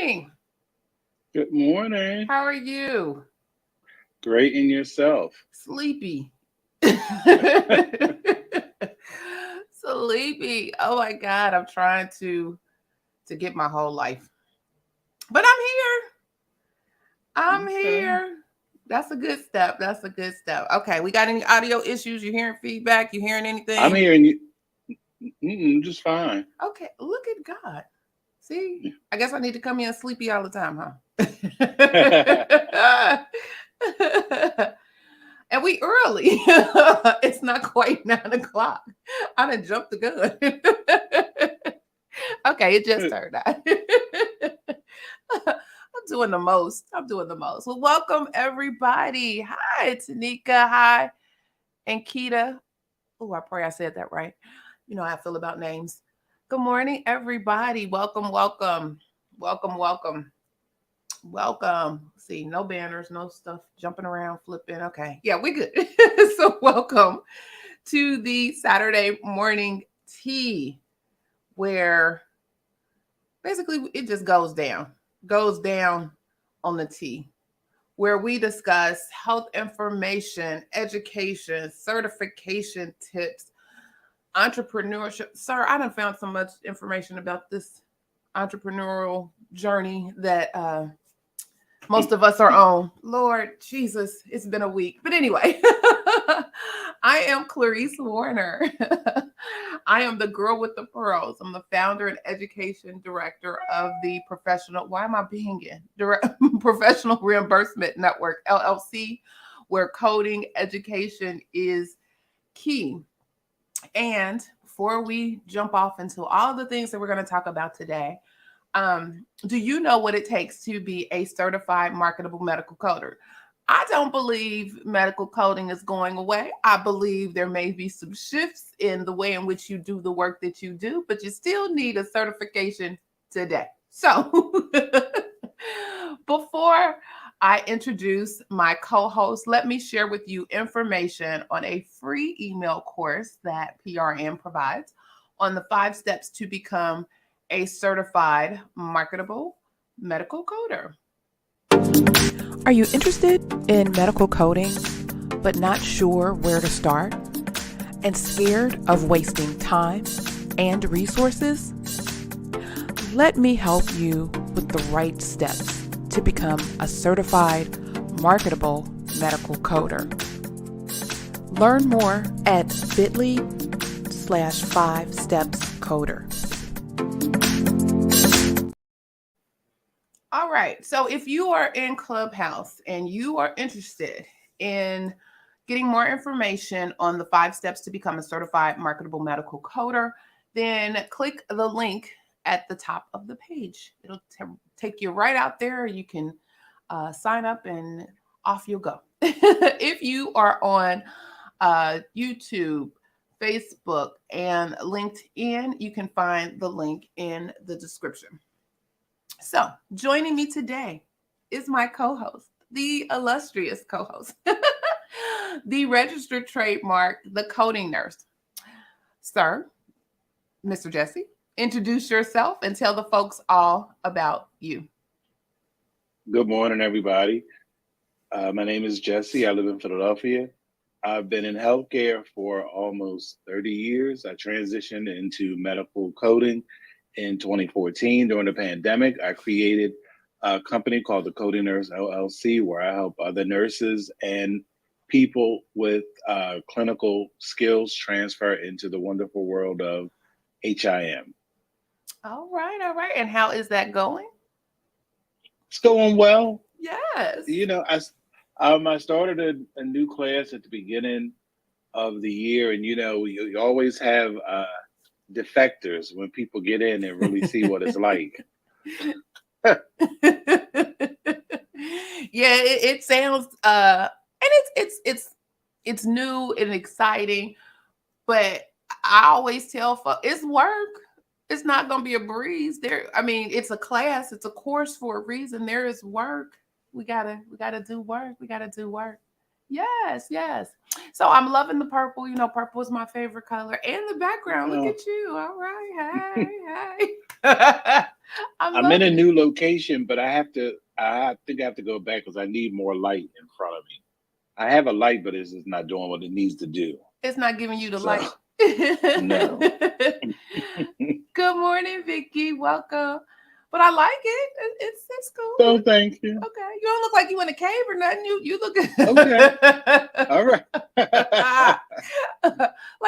morning. Good morning. How are you? Great in yourself. Sleepy. Sleepy. Oh my God. I'm trying to get my whole life. But I'm here. I'm Okay. here. That's a good step. That's a good step. Okay. We got any audio issues? You hearing feedback? You hearing I'm anything? hearing you. Just fine. Okay. Look at God. See? I guess I need to come in sleepy all the time, huh? And we early. It's not quite 9 o'clock. I done jumped the gun. Okay, it just turned out. I'm doing the most. I'm doing the most. Well, welcome everybody. Hi, Tanika. Hi, and Kita. Oh, I pray I said that right. You know how I feel about names. Good morning, everybody. Welcome, welcome, welcome, welcome. Welcome. See, no banners, no stuff jumping around, flipping. Okay. Yeah, we good. So welcome to the Saturday morning tea where basically it just goes down on the tea, where we discuss health information, education, certification tips, entrepreneurship. Sir, I done found so much information about this entrepreneurial journey that most of us are on. Lord Jesus, it's been a week. But anyway, I am Clarice Warner. I am the girl with the pearls. I'm the founder and education director of the Professional Reimbursement Network, LLC, where coding education is key. And before we jump off into all the things that we're going to talk about today, do you know what it takes to be a certified marketable medical coder? I don't believe medical coding is going away. I believe there may be some shifts in the way in which you do the work that you do, but you still need a certification today. So before I introduce my co-host, let me share with you information on a free email course that PRM provides on the 5 steps to become a certified marketable medical coder. Are you interested in medical coding, but not sure where to start and scared of wasting time and resources? Let me help you with the right steps to become a certified marketable medical coder. Learn more at bit.ly/5stepscoder. All right. So if you are in Clubhouse and you are interested in getting more information on the 5 steps to become a certified marketable medical coder, then click the link at the top of the page. It'll take you right out there. You can sign up and off you'll go. If you are on YouTube, Facebook, and LinkedIn, you can find the link in the description. So, joining me today is my co-host, the illustrious co-host, the registered trademark, the coding nurse. Sir, Mr. Jesse, introduce yourself and tell the folks all about you. Good morning, everybody. My name is Jesse. I live in Philadelphia. I've been in healthcare for almost 30 years. I transitioned into medical coding in 2014 during the pandemic. I created a company called the Coding Nurse LLC, where I help other nurses and people with clinical skills transfer into the wonderful world of HIM. All right, all right. And how is that going? It's going well. Yes. You know, I started a new class at the beginning of the year, and you always have defectors when people get in and really see what it's like. Yeah, it sounds and it's new and exciting, but I always tell folks it's work. It's not gonna be a breeze. I mean, it's a class, it's a course for a reason. There is work. We gotta do work. We gotta do work. Yes, yes. So I'm loving the purple. You know, purple is my favorite color. And the background. Look at you. All right. Hey, hey. I'm I'm in a loving it. new location, but I think I have to go back because I need more light in front of me. I have a light, but it's just not doing what it needs to do. It's not giving you the So light. no. Good morning, Vicky. Welcome. But I like it. It's cool. So thank you. Okay. You don't look like you in a cave or nothing. You look Okay. All right. like,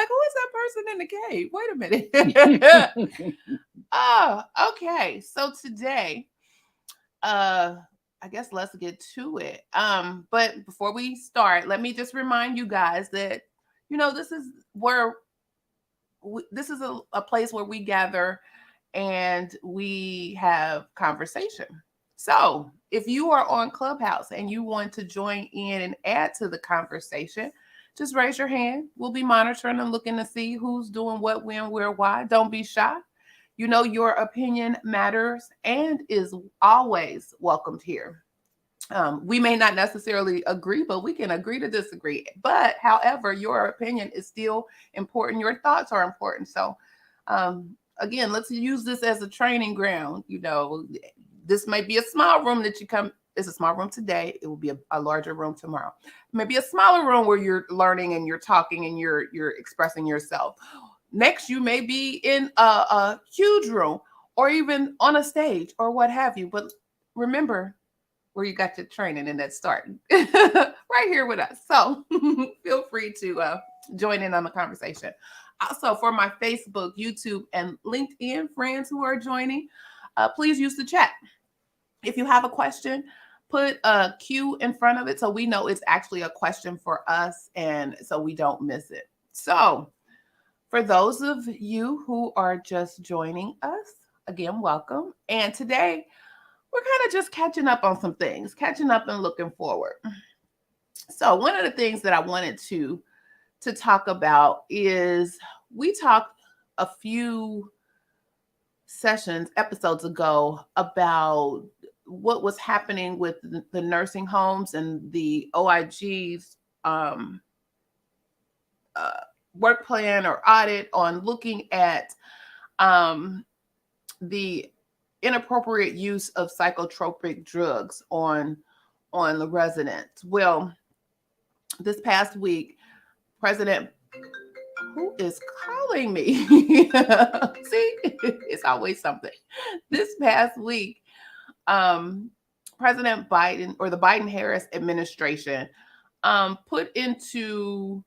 who is that person in the cave? Wait a minute. Oh, okay. So today, I guess let's get to it. But before we start, let me just remind you guys that this is where this is a place where we gather and we have conversation. So if you are on Clubhouse and you want to join in and add to the conversation, just raise your hand. We'll be monitoring and looking to see who's doing what, when, where, why. Don't be shy. Your opinion matters and is always welcomed here. We may not necessarily agree, but we can agree to disagree. But however, your opinion is still important. Your thoughts are important. So, again, let's use this as a training ground. This might be a small room that you come. It's a small room today. It will be a larger room tomorrow. Maybe a smaller room where you're learning and you're talking and you're expressing yourself. Next, you may be in a huge room or even on a stage or what have you. But remember, where you got your training and that's starting right here with us. So feel free to join in on the conversation. Also, for my Facebook, YouTube, and LinkedIn friends who are joining, please use the chat. If you have a question, put a Q in front of it so we know it's actually a question for us and so we don't miss it. So, for those of you who are just joining us, again, welcome. And today, we're kind of just catching up on some things, catching up and looking forward. So one of the things that I wanted to talk about is we talked a few episodes ago about what was happening with the nursing homes and the OIG's uh, work plan or audit on looking at the inappropriate use of psychotropic drugs on the residents. Well, this past week, President, who is calling me? See, it's always something. This past week, President Biden or the Biden-Harris administration put into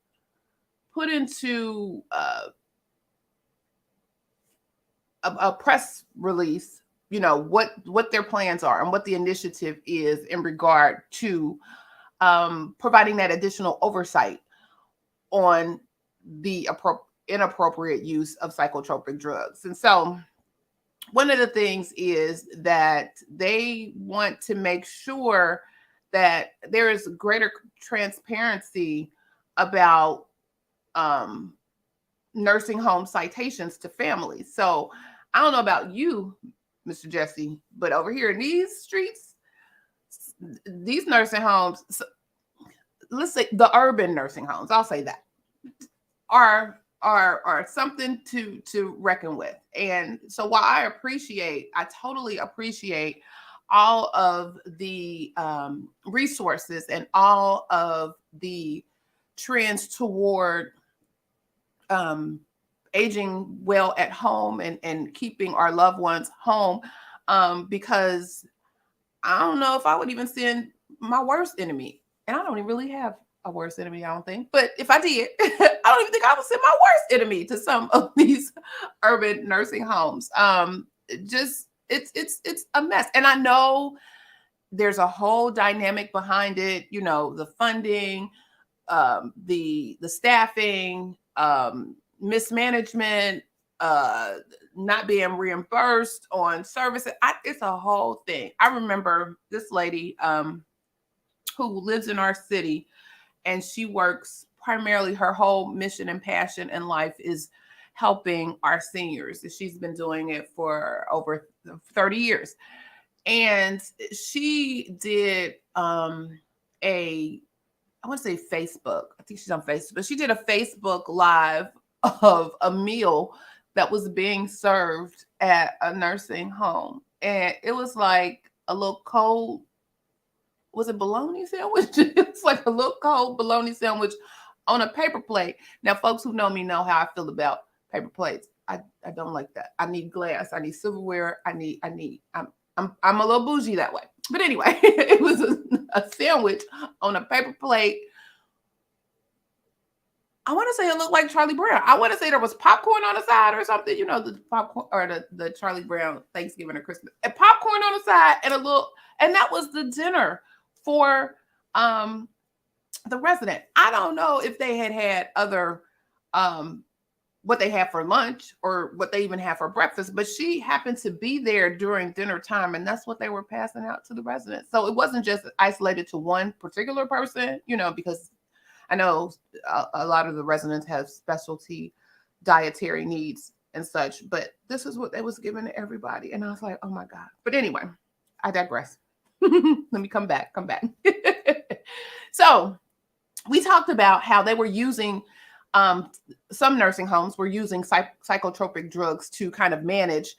a press release, what their plans are and what the initiative is in regard to providing that additional oversight on the inappropriate use of psychotropic drugs. And so one of the things is that they want to make sure that there is greater transparency about nursing home citations to families. So I don't know about you, Mr. Jesse, but over here in these streets, these nursing homes, let's say the urban nursing homes, I'll say that, are something to reckon with. And so while I totally appreciate all of the resources and all of the trends toward aging well at home and keeping our loved ones home, because I don't know if I would even send my worst enemy, and I don't even really have a worst enemy, I don't think. But if I did, I don't even think I would send my worst enemy to some of these urban nursing homes. Just it's a mess, and I know there's a whole dynamic behind it. The funding, the staffing, mismanagement, not being reimbursed on services. It's a whole thing. I remember this lady who lives in our city, and she works primarily, her whole mission and passion in life is helping our seniors. She's been doing it for over 30 years. And she did I want to say Facebook. I think she's on Facebook. But she did a Facebook Live of a meal that was being served at a nursing home. and it was like a little cold. Was it bologna sandwich? It's like a little cold bologna sandwich on a paper plate. Now, folks who know me know how I feel about paper plates. I don't like that. I need glass. I need silverware. I'm a little bougie that way. But anyway, it was a sandwich on a paper plate. I want to say it looked like Charlie Brown. I want to say there was popcorn on the side or something. You know, the popcorn or the Charlie Brown Thanksgiving or Christmas. And popcorn on the side and and that was the dinner for the resident. I don't know if they had other um what they had for lunch or what they even had for breakfast, but she happened to be there during dinner time, and that's what they were passing out to the residents. So it wasn't just isolated to one particular person, you know, because I know a lot of the residents have specialty dietary needs and such, but this is what they was given to everybody. And I was like, oh my God. But anyway, I digress. Let me come back. So we talked about how they were using some nursing homes were using psychotropic drugs to kind of manage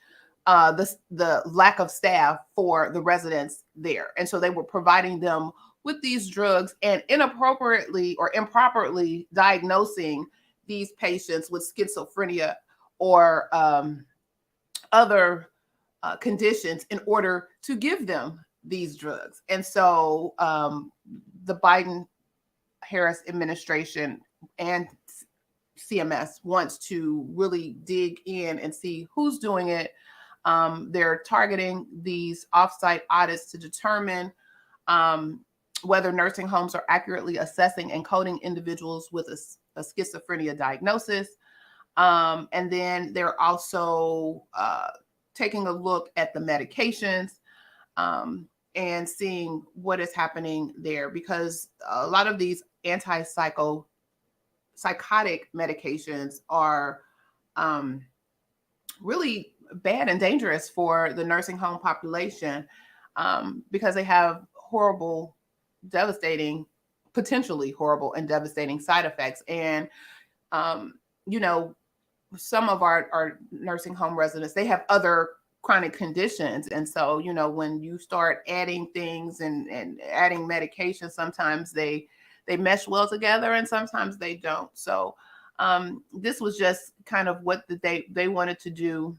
the lack of staff for the residents there, and so they were providing them with these drugs and inappropriately or improperly diagnosing these patients with schizophrenia or other conditions in order to give them these drugs. And so the Biden Harris administration and CMS wants to really dig in and see who's doing it. They're targeting these offsite audits to determine whether nursing homes are accurately assessing and coding individuals with a schizophrenia diagnosis. And then they're also taking a look at the medications and seeing what is happening there, because a lot of these psychotic medications are really bad and dangerous for the nursing home population because they have potentially horrible and devastating side effects. And, you know, some of our nursing home residents, they have other chronic conditions. And so, you know, when you start adding things and adding medication, sometimes they mesh well together and sometimes they don't. So this was just kind of what they wanted to do.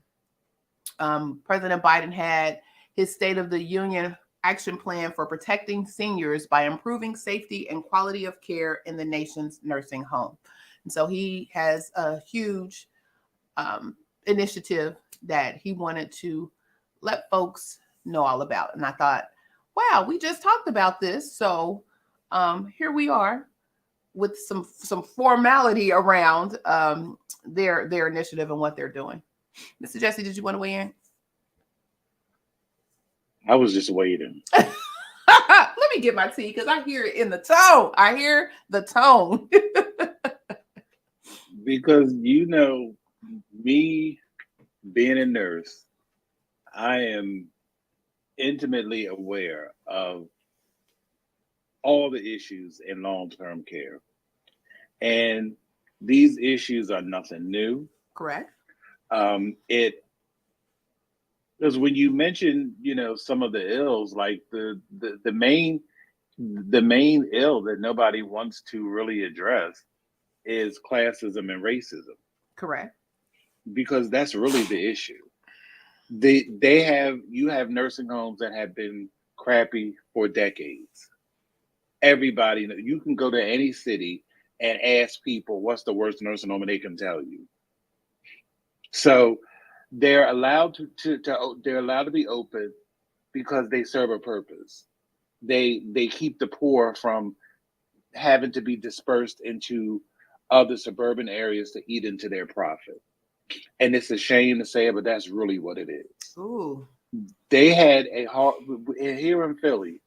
President Biden had his State of the Union action plan for protecting seniors by improving safety and quality of care in the nation's nursing home. And so he has a huge initiative that he wanted to let folks know all about. And I thought, wow, we just talked about this. So here we are with some formality around their initiative and what they're doing. Mr. Jesse, did you want to weigh in? I was just waiting. Let me get my tea because I hear it in the tone. I hear the tone. Because, you know, me being a nurse, I am intimately aware of all the issues in long-term care. And these issues are nothing new. Correct. Because when you mention, you know, some of the ills, like the main ill that nobody wants to really address is classism and racism. Correct. Because that's really the issue. You have nursing homes that have been crappy for decades. Everybody, you can go to any city and ask people what's the worst nursing home, and they can tell you. So they're allowed they're allowed to be open because they serve a purpose. They keep the poor from having to be dispersed into other suburban areas to eat into their profit. And it's a shame to say it, but that's really what it is. Ooh. They had here in Philly,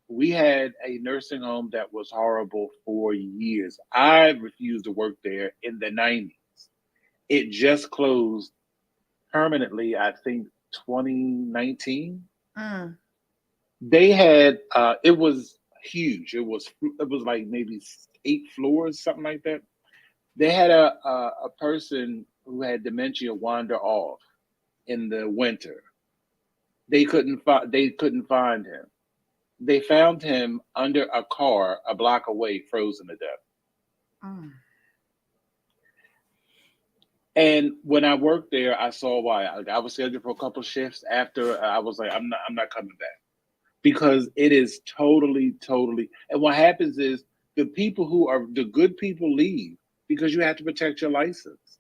we had a nursing home that was horrible for years. I refused to work there in the 90s. It just closed permanently, I think 2019. They had it was huge. It was like maybe 8 floors, something like that. They had a person who had dementia wander off in the winter. They couldn't find him. They found him under a car a block away, frozen to death. Mm. And when I worked there, I saw why. I was scheduled for a couple shifts. After I was like, I'm not coming back because it is totally, totally. And what happens is the people who are the good people leave because you have to protect your license.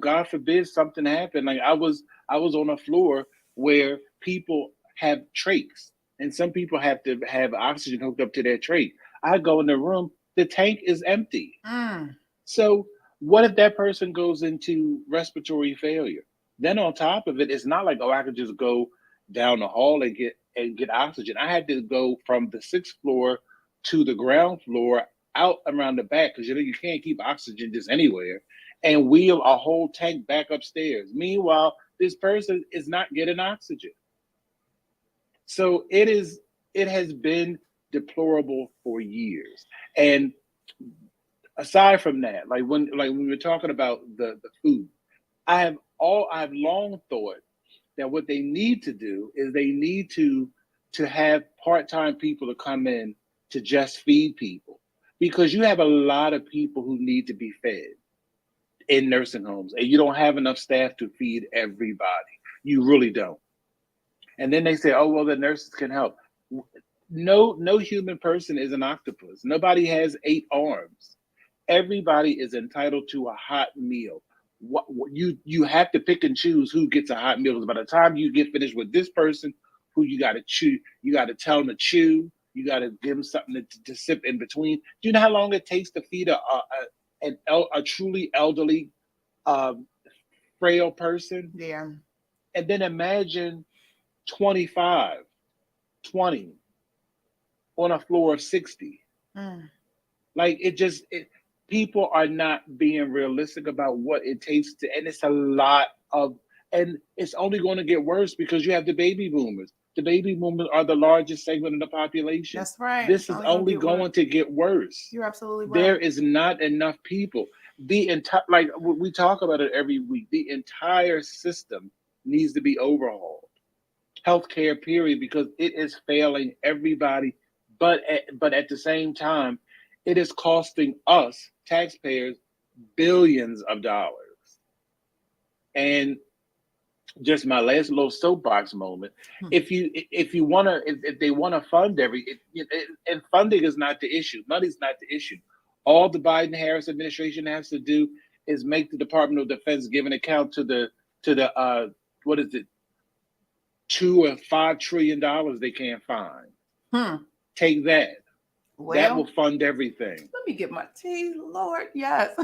God forbid something happened. Like I was on a floor where people have trachs, and some people have to have oxygen hooked up to their trach. I go in the room, the tank is empty. Mm. So what if that person goes into respiratory failure? Then on top of it, it's not like, oh, I could just go down the hall and get oxygen. I had to go from the sixth floor to the ground floor out around the back because you can't keep oxygen just anywhere and wheel a whole tank back upstairs. Meanwhile, this person is not getting oxygen. So it has been deplorable for years. And aside from that, like when we're talking about the food, I've long thought that what they need to do is they need to have part-time people to come in to just feed people because you have a lot of people who need to be fed in nursing homes and you don't have enough staff to feed everybody. You really don't. And then they say, oh well, the nurses can help. No human person is an octopus. Nobody has 8 arms. Everybody is entitled to a hot meal. You have to pick and choose who gets a hot meal because by the time you get finished with this person, who you got to chew, you got to tell them to chew. You got to give them something to sip in between. Do you know how long it takes to feed a truly elderly, um, frail person? Yeah. And then imagine 25, 20 on a floor of 60. Mm. Like people are not being realistic about what it takes to, and it's a lot of, and it's only going to get worse because you have the baby boomers. The baby boomers are the largest segment of the population. That's right. This It's is only gonna only get worse. going to get worse. You're absolutely There right. is not enough people. The entire, like we talk about it every week, the entire system needs to be overhauled. Healthcare, period, because it is failing everybody. But at the same time, it is costing us taxpayers billions of dollars. And just my last little soapbox moment. Hmm. If they want to fund and funding is not the issue. Money's not the issue. All the Biden Harris administration has to do is make the Department of Defense give an account to the what is it, $2 or $5 trillion they can't find. Hmm. Take that. That will Well, fund everything. let me get my tea, Lord. Yes.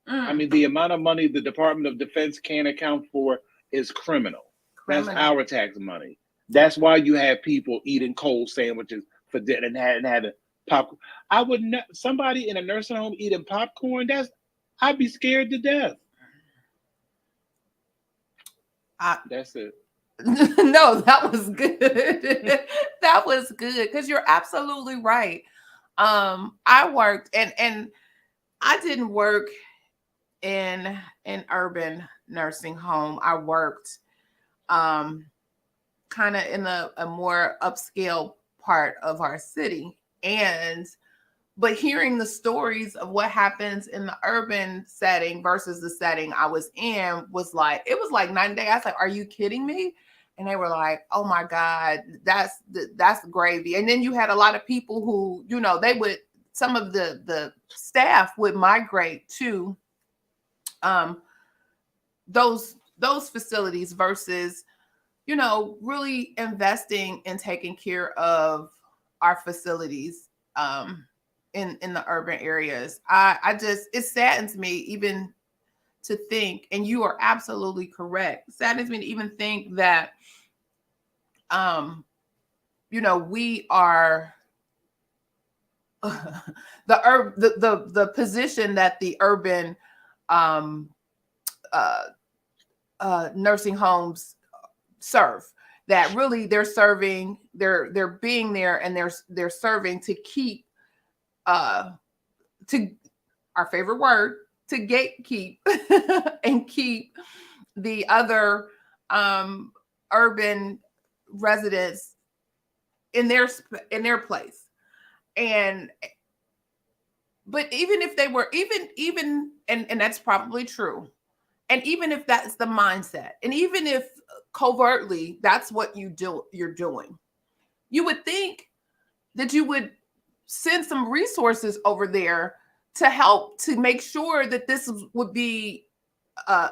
I Mm. mean, the amount of money the Department of Defense can't account for is criminal. That's Criminal. our tax money. That's why you have people eating cold sandwiches for dinner and having popcorn. I would not. Somebody in a nursing home eating popcorn. I'd be scared to death. I, That's it. no, that was good. That was good because you're absolutely right. I worked and I didn't work in an urban nursing home. I worked um kind of in a more upscale part of our city. And but hearing the stories of what happens in the urban setting versus the setting I was in was like it was like night and day. I was like, "Are you kidding me?" And they were like, "Oh my God, that's gravy." And then you had a lot of people who, they would some of the staff would migrate to um those facilities versus really investing in taking care of our facilities in the urban areas. I just it saddens me even to think, and you are absolutely correct. It saddens me to even think that um, we are the position that the urban um uh nursing homes serve, that really they're being there, and they're serving to keep uh to our favorite word, to gatekeep and keep the other urban residents in their place. And but even if they were even and that's probably true. And even if that's the mindset, and even if covertly that's what you're doing, you would think that you would send some resources over there to help to make sure that this would be uh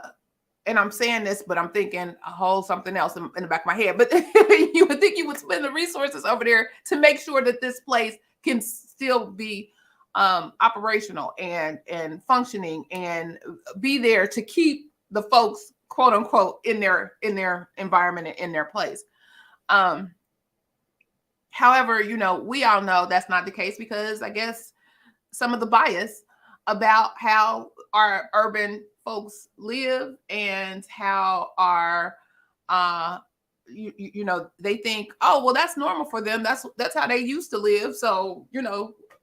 and I'm saying this, but I'm thinking a whole something else in the back of my head. But you would think you would spend the resources over there to make sure that this place can still be operational and functioning and be there to keep the folks, quote unquote, in their environment and in their place. Um, However, we all know that's not the case because I guess some of the bias about how our urban folks live and how our they think, oh well, that's normal for them, that's how they used to live, so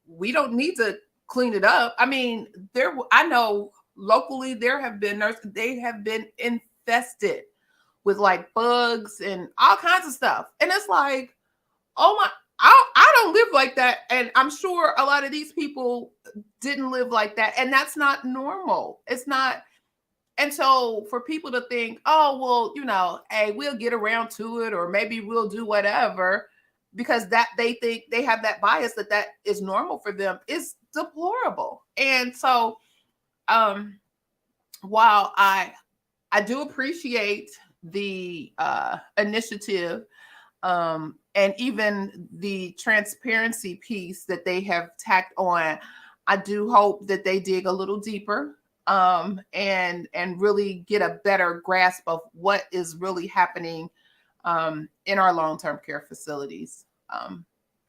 we don't need to clean it up. I mean, I know locally there have been nurses, they have been infested with like bugs and all kinds of stuff, and it's like, oh my, I don't live like that. And I'm sure a lot of these people didn't live like that. And that's not normal. It's not. And so for people to think, oh, well, hey, we'll get around to it, or maybe we'll do whatever, because that they think they have that bias that is normal for them, is deplorable. And so while I do appreciate the initiative, and even the transparency piece that they have tacked on, I do hope that they dig a little deeper, and really get a better grasp of what is really happening in our long-term care facilities.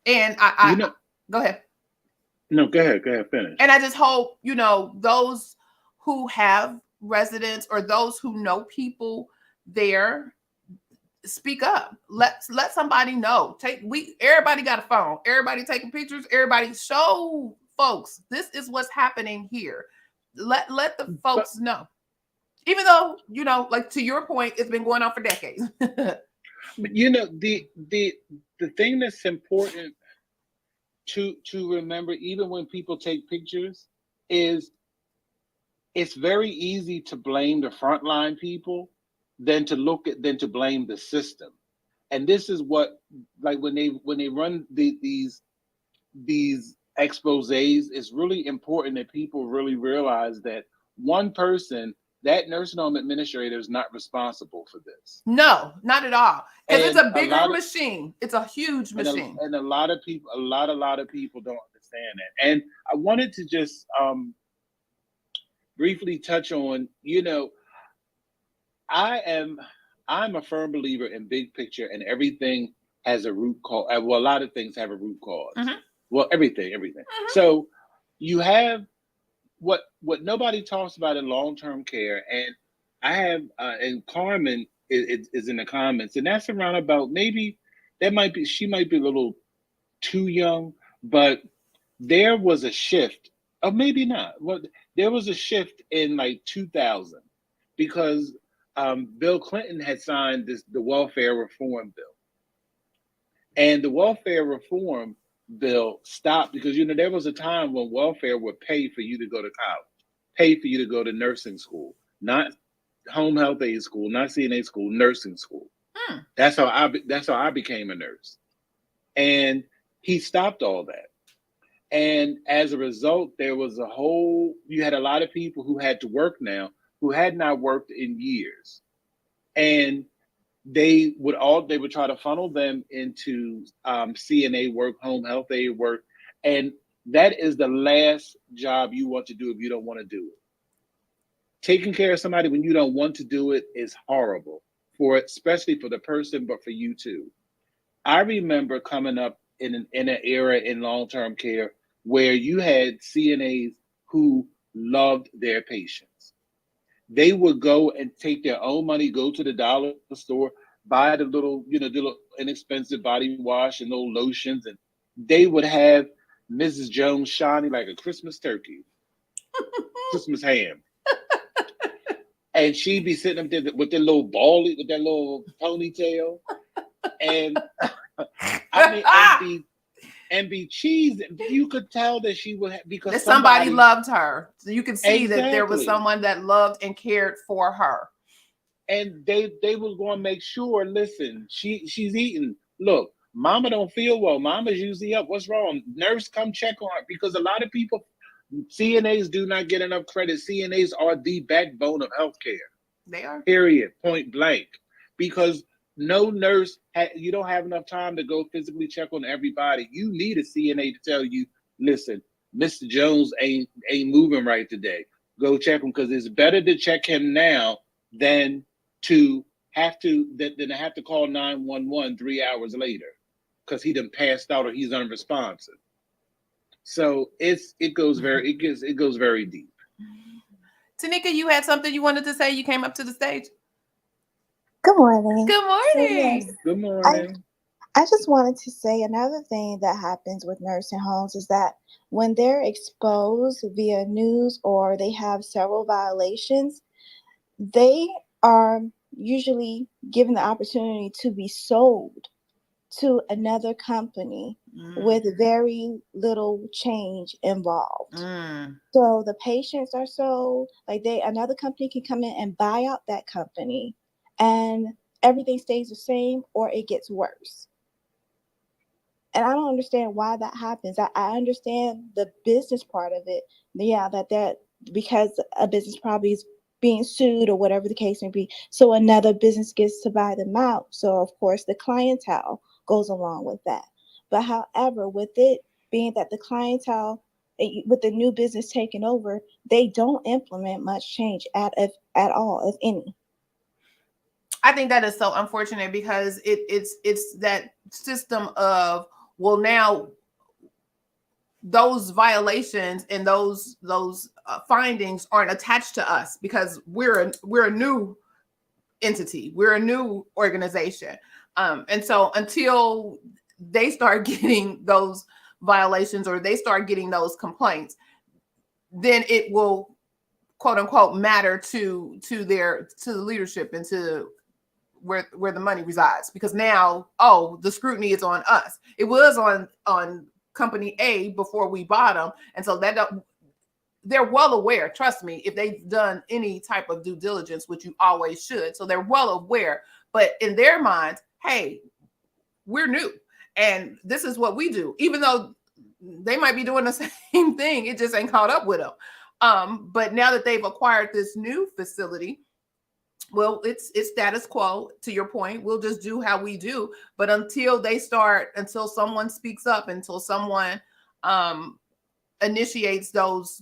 And I go ahead. No, go ahead, finish. And I just hope those who have residents or those who know people there, speak up. Let somebody know. Everybody got a phone. Everybody taking pictures. Everybody show folks this is what's happening here. Let the folks know. Even though like to your point, it's been going on for decades. But the thing that's important to remember, even when people take pictures, is it's very easy to blame the frontline people than to blame the system. And this is what, like, when they run these exposés, it's really important that people really realize that one person, that nursing home administrator, is not responsible for this. No, not at all. Because it's a bigger machine. It's a huge machine. And a lot of people, a lot of people don't understand that. And I wanted to just briefly touch on, I'm a firm believer in big picture, and everything has a root cause. Well, a lot of things have a root cause. Mm-hmm. Well, everything. Mm-hmm. So you have what nobody talks about in long-term care, and I have, and Carmen is in the comments, and that's around about, maybe she might be a little too young, but there was a shift, or maybe not. Well, there was a shift in like 2000 because Bill Clinton had signed the welfare reform bill, and the welfare reform bill stopped because there was a time when welfare would pay for you to go to college, pay for you to go to nursing school, not home health aid school, not CNA school, nursing school. That's how I became a nurse, and he stopped all that. And as a result, you had a lot of people who had to work now who had not worked in years, and they would try to funnel them into CNA work, home health aid work, and that is the last job you want to do if you don't want to do it. Taking care of somebody when you don't want to do it is horrible, especially for the person, but for you too. I remember coming up in an era in long-term care where you had CNAs who loved their patients. They would go and take their own money, go to the dollar store, buy the little inexpensive body wash and little lotions, and they would have Mrs. Jones shining like a Christmas turkey, Christmas ham. and she'd be sitting up there with that little ball, with that little ponytail, and I mean, and be cheesed. You could tell that she would because that somebody somebody loved her. So you could see that there was exactly, someone that loved and cared for her. and they was going to make sure. Listen, she's eating. Look, Mama don't feel well. Mama's usually up. What's wrong? Nurse, come check on her because a lot of people, CNAs do not get enough credit. CNAs are the backbone of healthcare. They are. Period. Point blank. Because no nurse, you don't have enough time to go physically check on everybody. You need a CNA to tell you, listen, Mr. Jones ain't moving right today. Go check him because it's better to check him now than to have to call 911 3 hours later because he done passed out or he's unresponsive. So it goes very deep. Tanika, you had something you wanted to say. You came up to the stage. Good morning. Good So morning. yes, Good I morning. I just wanted to say another thing that happens with nursing homes is that when they're exposed via news or they have several violations, they are usually given the opportunity to be sold to another company with very little change involved. Mm. So the patients are sold, like another company can come in and buy out that company and everything stays the same or it gets worse. And I don't understand why that happens. I understand the business part of it. Yeah, that because a business probably is being sued or whatever the case may be. So another business gets to buy them out. So of course the clientele goes along with that. But however, with it being that the clientele with the new business taking over, they don't implement much change at all, if any. I think that is so unfortunate because it's that system of, well, now those violations and those findings aren't attached to us because we're a new entity, we're a new organization, and so until they start getting those violations or they start getting those complaints, then it will quote unquote matter to the leadership and to where the money resides, because now, oh, the scrutiny is on us. It was on company A before we bought them, and so they're well aware. Trust me, if they've done any type of due diligence, which you always should, so they're well aware. But in their minds, hey, we're new, and this is what we do. Even though they might be doing the same thing, it just ain't caught up with them. But now that they've acquired this new facility, well, it's status quo. To your point, we'll just do how we do. But until someone speaks up, until someone um initiates those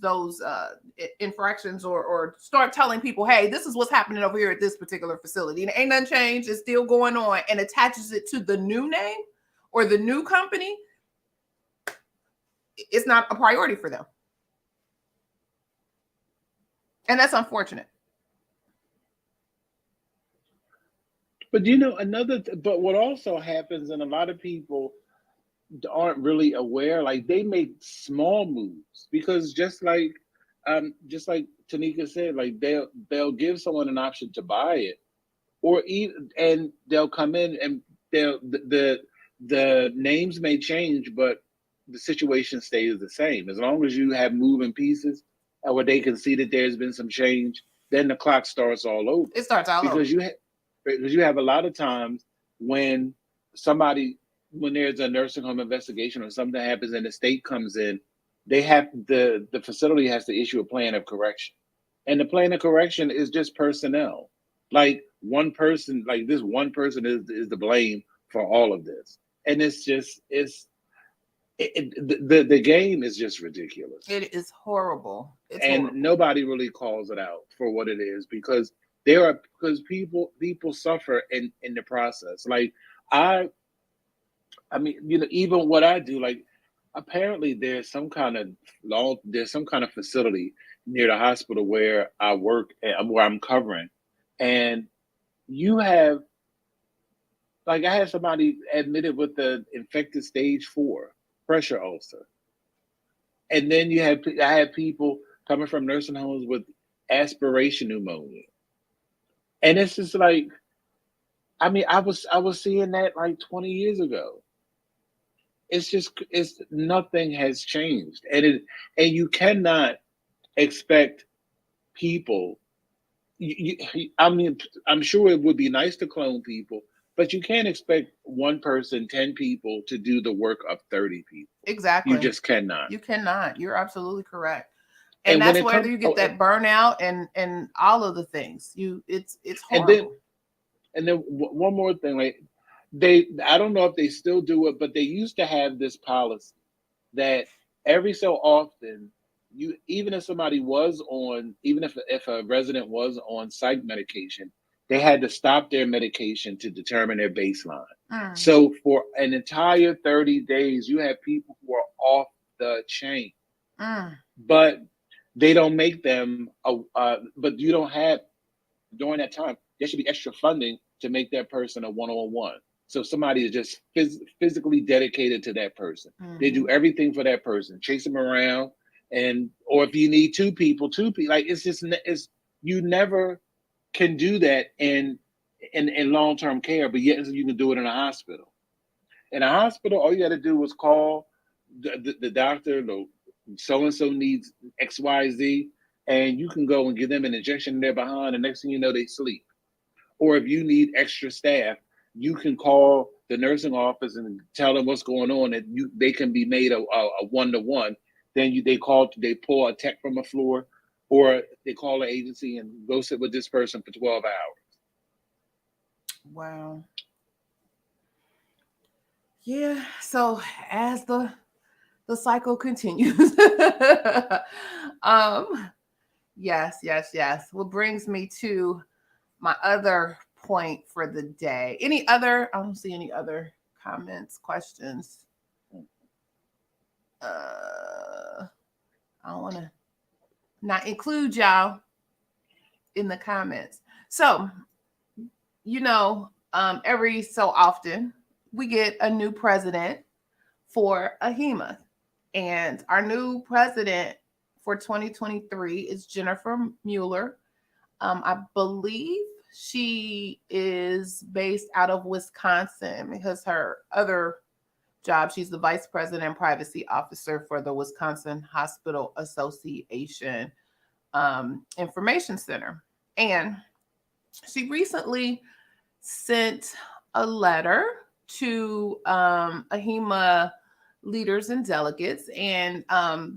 infractions, or start telling people, hey, this is what's happening over here at this particular facility, and ain't nothing changed, it's still going on, and attaches it to the new name or the new company, it's not a priority for them, and that's unfortunate. But but what also happens, and a lot of people aren't really aware, like they make small moves because just like Tanika said, like they'll give someone an option to buy it, or even and they'll come in and the names may change, but the situation stays the same. As long as you have moving pieces, where they can see that there's been some change, then the clock starts all over. It starts all over. Because you have a lot of times when somebody when there's a nursing home investigation or something happens and the state comes in, they have the facility has to issue a plan of correction, and the plan of correction is just personnel. Like this one person is to blame for all of this, and the game is just ridiculous, It is horrible. It's and horrible. nobody really calls it out for what it is because people suffer in the process. Like I I mean, even what I do, like apparently there's some kind of facility near the hospital where I work and where I'm covering, and you have like I had somebody admitted with the infected stage 4 pressure ulcer, and then I had people coming from nursing homes with aspiration pneumonia. And it's just like, I mean, I was seeing that like 20 years ago. It's nothing has changed. And you cannot expect people I mean, I'm sure it would be nice to clone people, but you can't expect one person, 10 people to do the work of 30 people. You Exactly. just cannot. You cannot. You're absolutely correct. And And when that's it where comes, you get that burnout and all of the things. It's and then, horrible. one more thing, like I don't know if they still do it, but they used to have this policy that every so often, even if somebody was on, even if a resident was on psych medication, they had to stop their medication to determine their baseline. Mm, So for an entire 30 days, you have people who are off the chain, mm. but they don't make them but you don't have, during that time there should be extra funding to make that person a one-on-one. So somebody is just physically dedicated to that person. They do Hmm. everything for that person, chase them around. And or if you need two people, like it's you never can do that in long-term care, but yet you can do it in a hospital. In a hospital, all you got to do is call the doctor. So and so needs XYZ, and you can go and give them an injection in their behind. And next thing you know, they sleep. Or if you need extra staff, you can call the nursing office and tell them what's going on, and they can be made a one-to-one. Then they pull a tech from the floor, or they call an agency and go sit with this person for 12 hours. Wow. Yeah. So as the cycle continues, um, yes, yes, yes. What brings me to my other point for the day. Any other? I don't see any other comments, questions. I don't want to not include y'all in the comments. So, every so often we get a new president for AHIMA. And our new president for 2023 is Jennifer Mueller. I believe she is based out of Wisconsin because her other job, she's the vice president and privacy officer for the Wisconsin Hospital Association Information Center. And she recently sent a letter to AHIMA leaders and delegates, and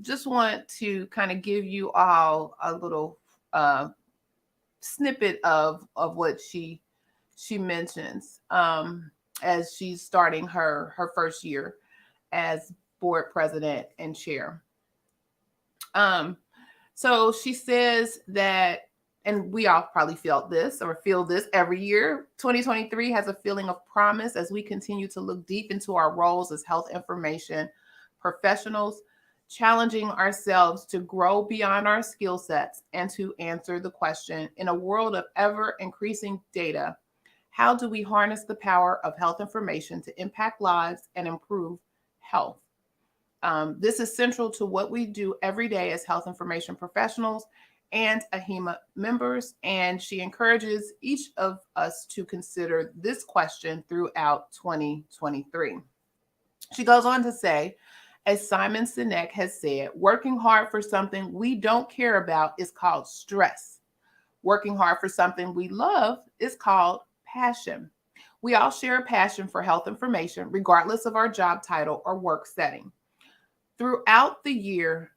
just want to kind of give you all a little uh, snippet of what she mentions as she's starting her first year as board president and chair. Um, so she says that, and we all probably felt this or feel this every year. 2023 has a feeling of promise as we continue to look deep into our roles as health information professionals, challenging ourselves to grow beyond our skill sets and to answer the question, in a world of ever increasing data, how do we harness the power of health information to impact lives and improve health? This is central to what we do every day as health information professionals and AHIMA members, and she encourages each of us to consider this question throughout 2023. She goes on to say, as Simon Sinek has said, working hard for something we don't care about is called stress. Working hard for something we love is called passion. We all share a passion for health information, regardless of our job title or work setting. Throughout the year,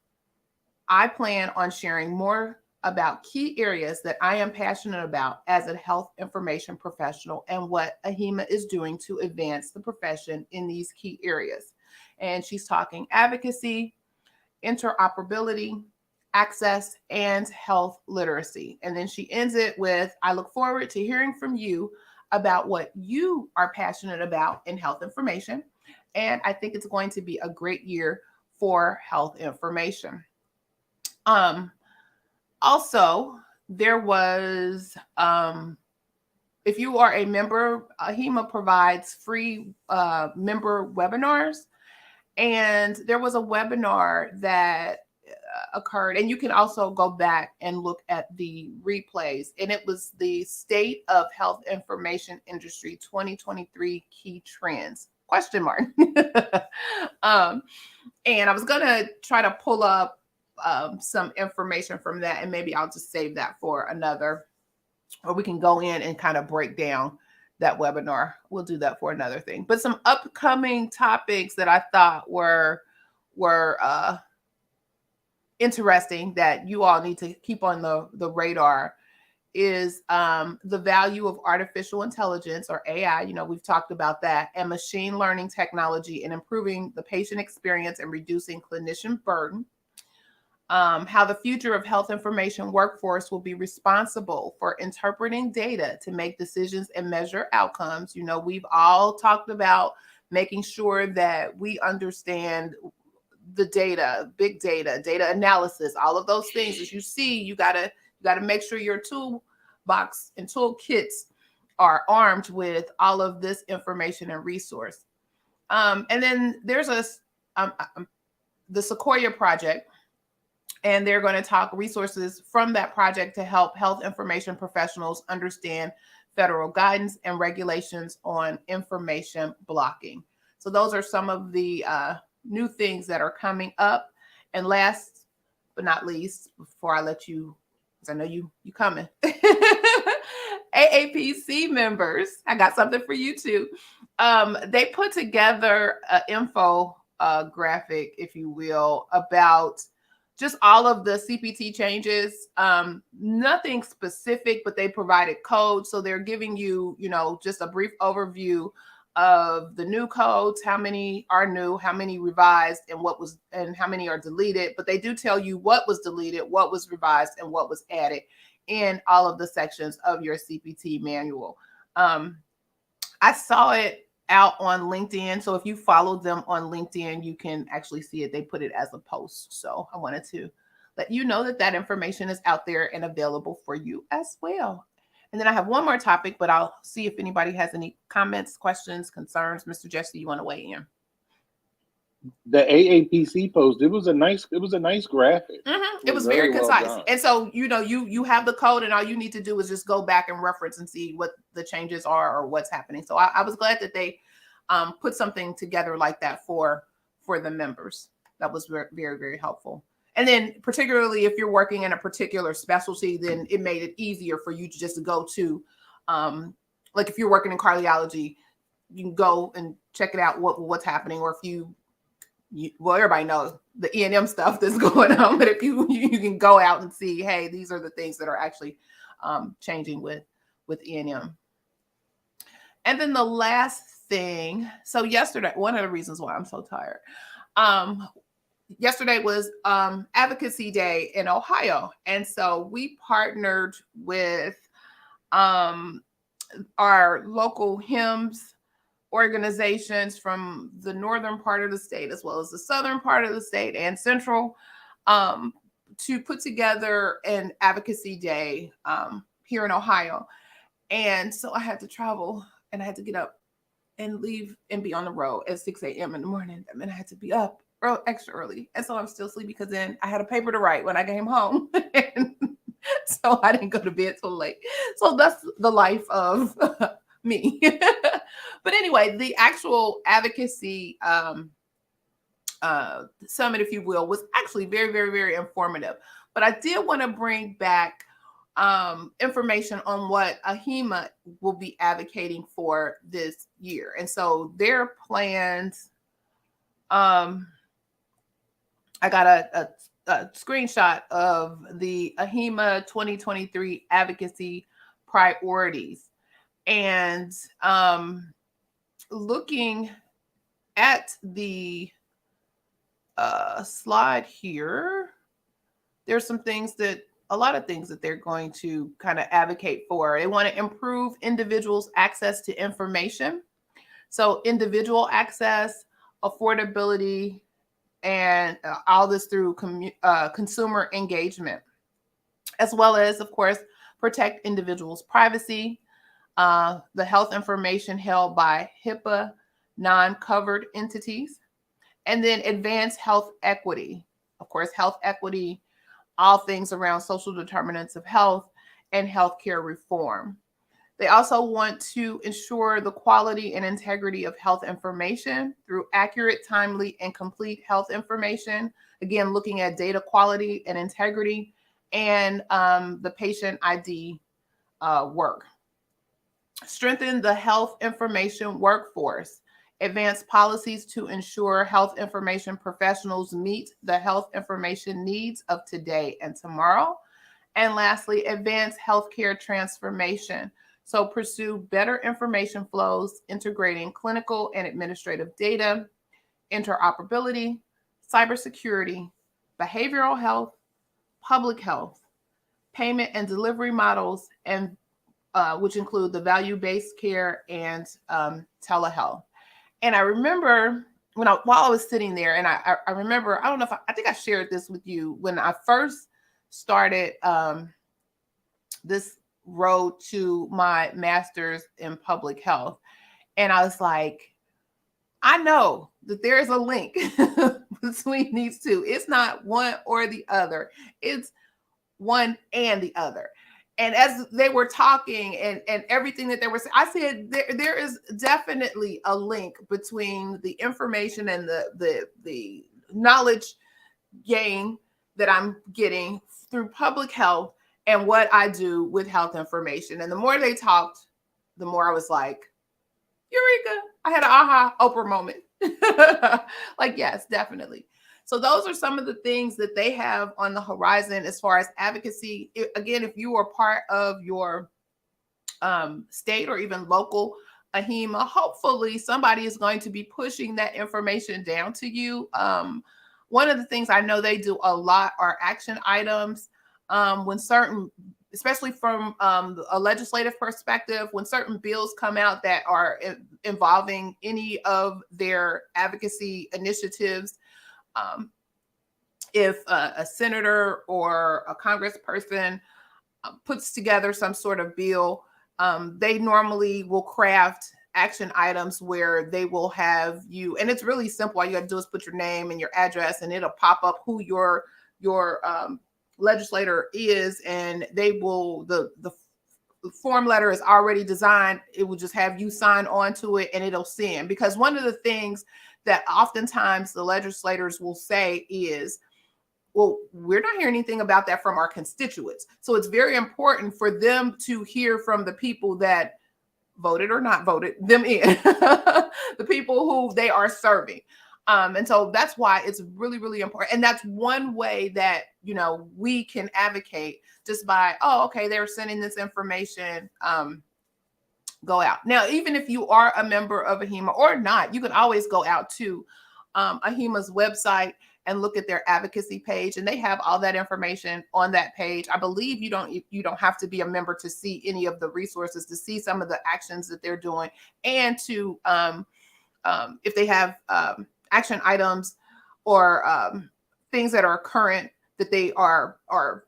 I plan on sharing more about key areas that I am passionate about as a health information professional and what AHIMA is doing to advance the profession in these key areas. And she's talking advocacy, interoperability, access, and health literacy. And then she ends it with, I look forward to hearing from you about what you are passionate about in health information. And I think it's going to be a great year for health information. Um, Also, there was, if you are a member, AHIMA provides free member webinars. And there was a webinar that occurred. And you can also go back and look at the replays. And it was the State of Health Information Industry 2023 Key Trends, question mark. And I was going to try to pull up some information from that, and maybe I'll just save that for another, or we can go in and kind of break down that webinar. We'll do that for another thing. But some upcoming topics that I thought were interesting that you all need to keep on the radar is the value of artificial intelligence, or AI. You know, we've talked about that, and machine learning technology in improving the patient experience and reducing clinician burden. How the future of health information workforce will be responsible for interpreting data to make decisions and measure outcomes. You know, we've all talked about making sure that we understand the data, big data, data analysis, all of those things. As you see, you gotta make sure your toolbox and toolkits are armed with all of this information and resource. And then there's the Sequoia Project, and they're going to talk resources from that project to help health information professionals understand federal guidance and regulations on information blocking. So those are some of the new things that are coming up. And last but not least, before I let you, because I know you coming, AAPC members, I got something for you too. They put together an info graphic, if you will, about just all of the CPT changes, nothing specific, but they provided codes. So they're giving you, just a brief overview of the new codes, how many are new, how many revised, and how many are deleted. But they do tell you what was deleted, what was revised, and what was added in all of the sections of your CPT manual. I saw it out on LinkedIn. So if you follow them on LinkedIn, you can actually see it. They put it as a post. So I wanted to let you know that information is out there and available for you as well. And then I have one more topic, but I'll see if anybody has any comments, questions, concerns. Mr. Jesse, you want to weigh in? The AAPC post, it was a nice graphic. Mm-hmm. It was very concise. Well, and so, you have the code, and all you need to do is just go back and reference and see what the changes are or what's happening. So I was glad that they put something together like that for the members. That was very, very, very helpful. And then particularly if you're working in a particular specialty, then it made it easier for you to just go to, like if you're working in cardiology, you can go and check it out, what's happening. Or if well, everybody knows the E&M stuff that's going on, but if you can go out and see, hey, these are the things that are actually changing with E&M. And then the last thing, so yesterday, one of the reasons why I'm so tired, yesterday was Advocacy Day in Ohio. And so we partnered with our local HIMSS organizations from the northern part of the state, as well as the southern part of the state and central, to put together an Advocacy Day here in Ohio. And so I had to travel, and I had to get up and leave and be on the road at 6 a.m. in the morning. I mean, I had to be up extra early. And so I'm still sleepy because then I had a paper to write when I came home. And so I didn't go to bed till late. So that's the life of me. But anyway, the actual advocacy summit, if you will, was actually very, very, very informative. But I did want to bring back information on what AHIMA will be advocating for this year. And so their plans, I got a screenshot of the AHIMA 2023 advocacy priorities. And looking at the slide here, there's a lot of things that they're going to kind of advocate for. They want to improve individuals' access to information. So individual access, affordability, and all this through consumer engagement, as well as, of course, protect individuals' privacy, the health information held by HIPAA non-covered entities, and then advance health equity. of course, health equity, all things around social determinants of health and healthcare reform. They also want to ensure the quality and integrity of health information through accurate, timely, and complete health information. Again, looking at data quality and integrity and the patient ID work. Strengthen the health information workforce. Advance policies to ensure health information professionals meet the health information needs of today and tomorrow. And lastly, advance healthcare transformation. So pursue better information flows, integrating clinical and administrative data, interoperability, cybersecurity, behavioral health, public health, payment and delivery models, and which include the value-based care and telehealth. And I remember while I was sitting there, and I remember, I don't know if I think I shared this with you when I first started this road to my master's in public health. And I was like, I know that there is a link between these two. It's not one or the other. It's one and the other. And as they were talking and everything that they were saying, I said there is definitely a link between the information and the knowledge gain that I'm getting through public health and what I do with health information. And the more they talked, the more I was like, Eureka! I had an aha Oprah moment. Like, yes, definitely. So those are some of the things that they have on the horizon as far as advocacy. Again, if you are part of your state or even local AHIMA, hopefully somebody is going to be pushing that information down to you. One of the things I know they do a lot are action items. When certain, especially from a legislative perspective, when certain bills come out that are involving any of their advocacy initiatives, if a senator or a congressperson puts together some sort of bill, they normally will craft action items where they will have you, and it's really simple. All you got to do is put your name and your address, and it'll pop up who your legislator is, and they will the form letter is already designed. It will just have you sign on to it, and it'll send. Because one of the things that oftentimes the legislators will say is, well, we're not hearing anything about that from our constituents. So it's very important for them to hear from the people that voted or not voted them in, the people who they are serving. And so that's why it's really, really important. And that's one way that, we can advocate just by, oh, okay, they're sending this information, go out. Now, even if you are a member of AHIMA or not, you can always go out to AHIMA's website and look at their advocacy page, and they have all that information on that page. I believe you don't have to be a member to see any of the resources, to see some of the actions that they're doing, and to if they have action items or things that are current that they are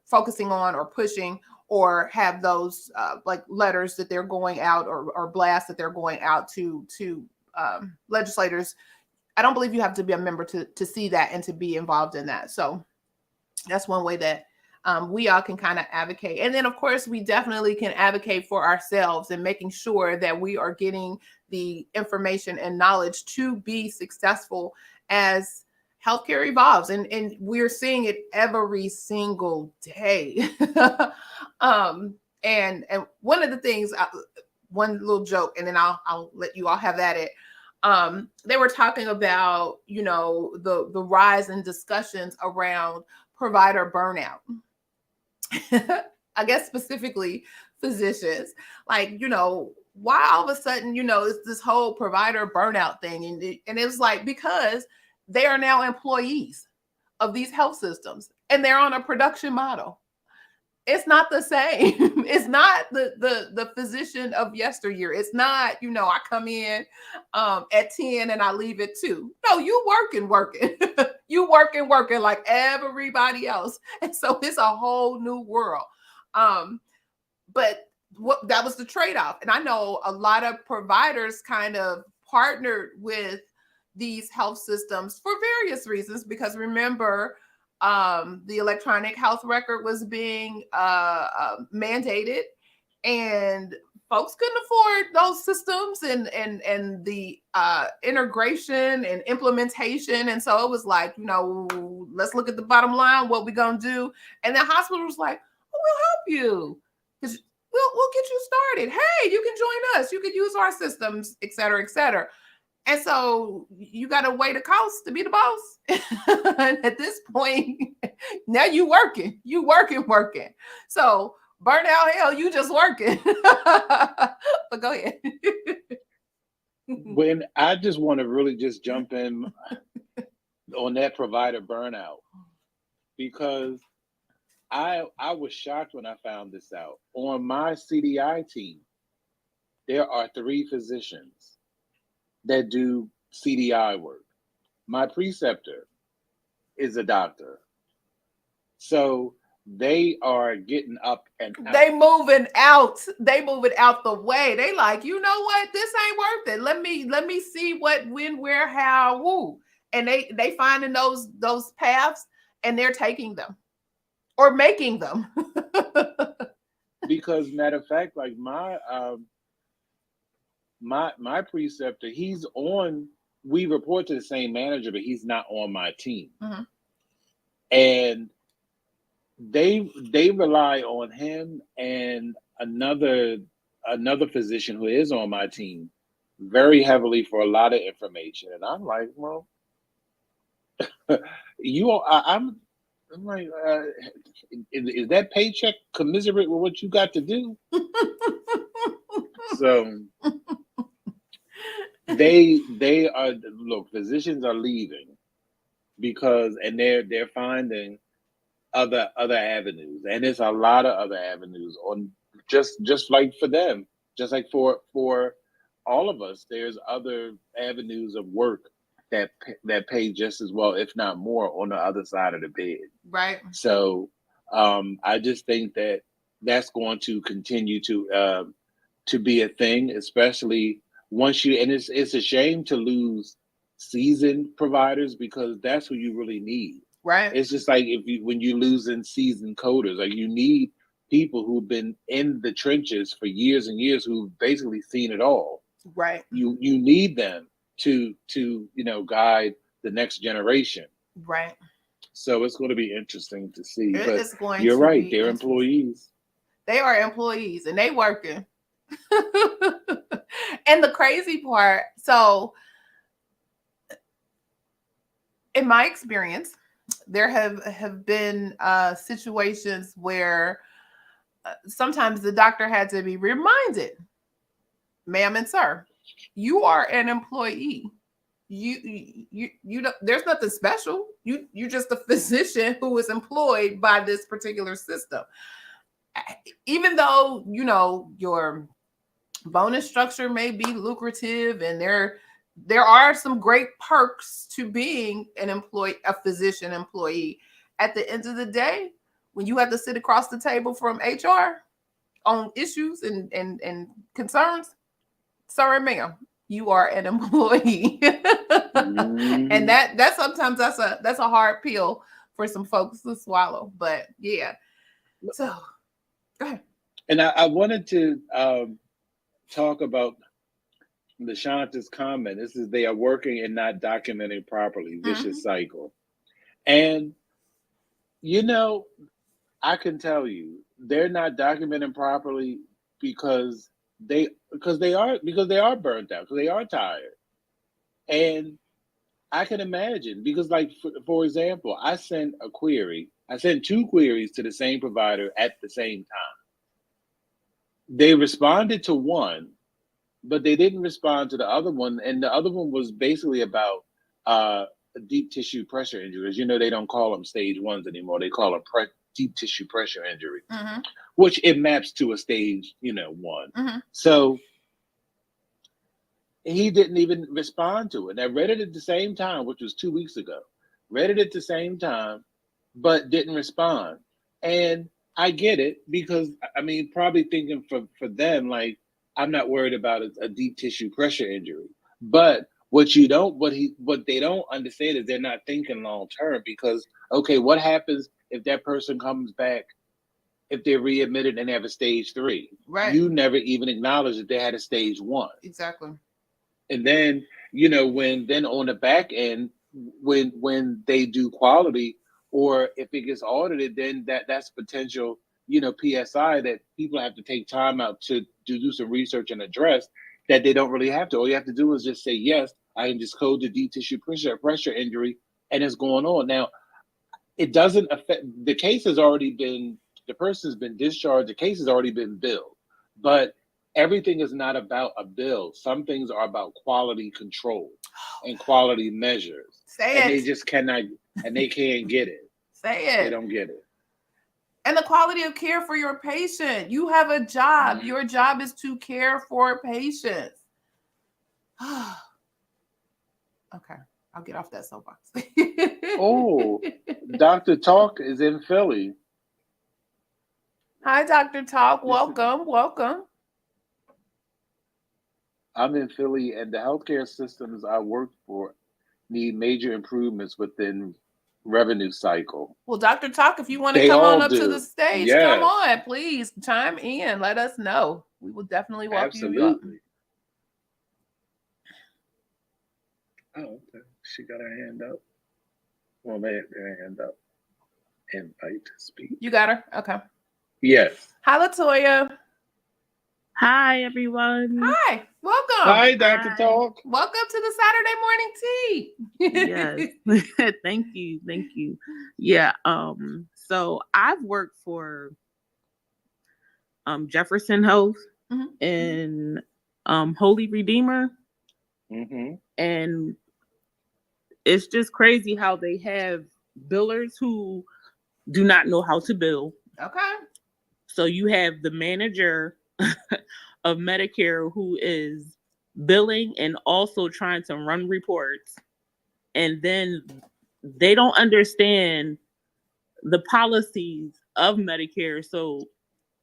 focusing on or pushing, or have those like letters that they're going out or blasts that they're going out to legislators. I don't believe you have to be a member to see that and to be involved in that. So that's one way that we all can kind of advocate. And then, of course, we definitely can advocate for ourselves and making sure that we are getting the information and knowledge to be successful as healthcare evolves. And we're seeing it every single day. And one of the things, one little joke, and then I'll let you all have at it. They were talking about, the rise in discussions around provider burnout. I guess specifically physicians, like, why all of a sudden, it's this whole provider burnout thing. And it was like, because they are now employees of these health systems and they're on a production model. It's not the same. It's not the physician of yesteryear. It's not, I come in at 10 and I leave at 2. No, you working. You working like everybody else. And so it's a whole new world. But that was the trade-off. And I know a lot of providers kind of partnered with these health systems for various reasons, because remember, the electronic health record was being mandated, and folks couldn't afford those systems and the integration and implementation. And so it was like, let's look at the bottom line, what we gonna do. And the hospital was like, oh, we'll help you, because we'll get you started. Hey, you can join us, you can use our systems, et cetera, et cetera. And so you got to weigh the cost to be the boss. And at this point, now you working. So burnout, hell, you just working. But go ahead. When I just want to really just jump in on that provider burnout, because I was shocked when I found this out. On my CDI team, there are 3 physicians that do CDI work. My preceptor is a doctor. So they are getting up and out. They moving out the way. They like, you know what? This ain't worth it. Let me see what, when, where, how, woo. And they finding those paths, and they're taking them or making them. Because matter of fact, like my preceptor, he's on, we report to the same manager, but he's not on my team. Mm-hmm. And they rely on him and another physician who is on my team very heavily for a lot of information. And I'm like, well, I'm like, is that paycheck commiserate with what you got to do? So they are, look, physicians are leaving because, and they're finding other avenues, and there's a lot of other avenues on just like for them, just like for all of us, there's other avenues of work that pay just as well, if not more, on the other side of the bed. Right. So I just think that that's going to continue to be a thing, especially once you, and it's a shame to lose seasoned providers, because that's who you really need. Right. It's just like when you lose in seasoned coders, like you need people who've been in the trenches for years and years, who've basically seen it all. Right. You need them to guide the next generation. Right. So it's going to be interesting to see. But It's going you're to right, be they're interesting. employees. They are employees, and they working. And the crazy part, so in my experience, there have been situations where sometimes the doctor had to be reminded, ma'am and sir, you are an employee. You don't, there's nothing special. You just a physician who is employed by this particular system. Even though your bonus structure may be lucrative, and there are some great perks to being a physician employee. At the end of the day, when you have to sit across the table from HR on issues and concerns, sorry, ma'am, you are an employee. Mm-hmm. And that sometimes that's a hard pill for some folks to swallow. But yeah. So go ahead. And I wanted to talk about LaShanta's comment. This is, they are working and not documenting properly, vicious cycle. And I can tell you, they're not documenting properly because they are burnt out, because they are tired. And I can imagine, because like for example, I sent 2 queries to the same provider at the same time. They responded to one, but they didn't respond to the other one. And the other one was basically about deep tissue pressure injuries. They don't call them stage 1s anymore. They call them deep tissue pressure injury, which it maps to a stage, 1. So he didn't even respond to it. I read it at the same time, which was 2 weeks ago. Read it at the same time, but didn't respond. And I get it, because probably thinking for them, like, I'm not worried about a deep tissue pressure injury. But What they don't understand is they're not thinking long term, because okay, what happens if that person comes back, if they're readmitted and they have a stage 3? Right. You never even acknowledge that they had a stage 1. Exactly. And then, when then on the back end, when they do quality, or if it gets audited, then that's potential, PSI that people have to take time out to do some research and address, that they don't really have to. All you have to do is just say, yes, I can just code the deep tissue pressure injury, and it's going on. Now, it doesn't affect, the case has already been, the person's been discharged, the case has already been billed, but everything is not about a bill. Some things are about quality control and quality measures. Say and it. They just cannot, and they can't get it. Say it. They don't get it. And the quality of care for your patient. You have a job. Mm-hmm. Your job is to care for patients. Okay, I'll get off that soapbox. Oh, Dr. Talk is in Philly. Hi, Dr. Talk. Welcome. I'm in Philly, and the healthcare systems I work for need major improvements within revenue cycle. Well, Dr. Talk, if you want to They come on all up to do. the stage, Yes. come on. Please chime in. Let us know. We will definitely welcome you up. Absolutely. Oh, okay. She got her hand up. Well, they had their hand up. Invite to speak. You got her? Okay. Yes. Hi, Latoya. Hi, everyone. Hi. Welcome. Hi, Dr. Hi. Welcome Talk. to the Saturday morning tea. Yes. Thank you. Yeah. So I've worked for Jefferson Health and Holy Redeemer. Mm-hmm. And it's just crazy how they have billers who do not know how to bill. Okay. So you have the manager of Medicare who is billing and also trying to run reports. And then they don't understand the policies of Medicare. So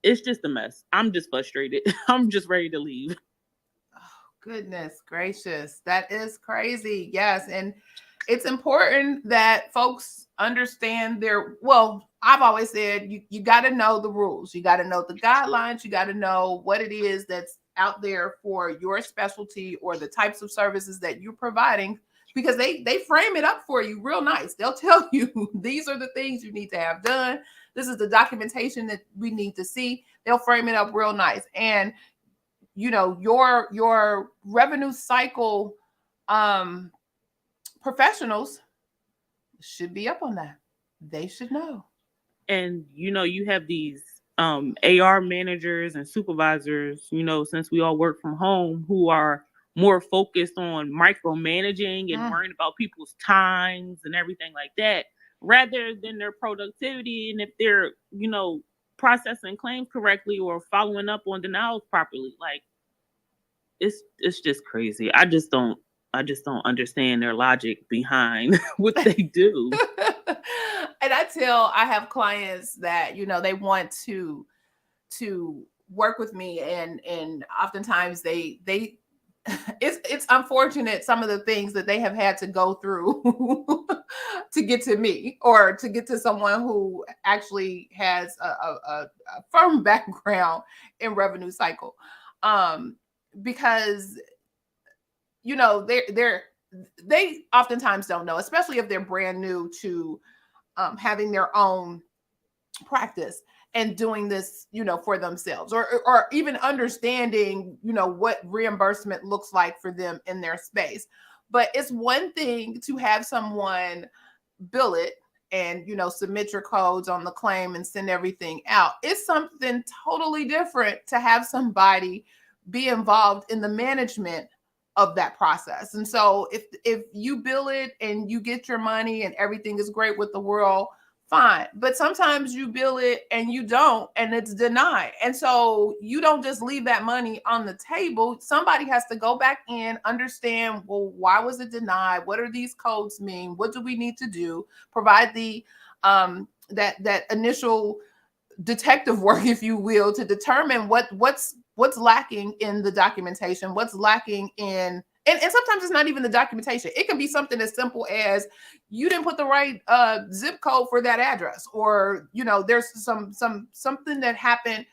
it's just a mess. I'm just frustrated. I'm just ready to leave. Oh, goodness gracious. That is crazy. Yes. And it's important that folks understand I've always said you got to know the rules. You got to know the guidelines. You got to know what it is that's out there for your specialty or the types of services that you're providing, because they frame it up for you real nice. They'll tell you these are the things you need to have done. This is the documentation that we need to see. They'll frame it up real nice. And your revenue cycle professionals should be up on that. They should know. And you have these AR managers and supervisors, since we all work from home, who are more focused on micromanaging and worrying about people's times and everything like that, rather than their productivity and if they're, processing claims correctly or following up on denials properly. Like, it's just crazy. I just don't understand their logic behind what they do. And I have clients that, they want to work with me, and oftentimes they it's unfortunate some of the things that they have had to go through to get to me or to get to someone who actually has a firm background in revenue cycle. Because they oftentimes don't know, especially if they're brand new to having their own practice and doing this, for themselves, or even understanding, what reimbursement looks like for them in their space. But it's one thing to have someone bill it and, submit your codes on the claim and send everything out. It's something totally different to have somebody be involved in the management of that process. And so if you bill it and you get your money and everything is great with the world, fine. But sometimes you bill it and you don't, and it's denied. And so you don't just leave that money on the table. Somebody has to go back in, understand, well, why was it denied? What are these codes mean? What do we need to do? Provide the that initial detective work, if you will, to determine what's lacking in the documentation, what's lacking in And sometimes it's not even the documentation. It can be something as simple as you didn't put the right zip code for that address, or there's something that happened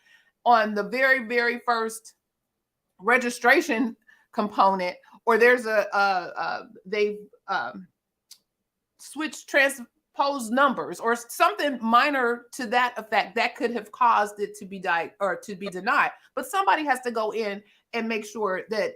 on the very, very first registration component, or there's they've switched transpose numbers or something minor to that effect that could have caused it to be denied. But somebody has to go in and make sure that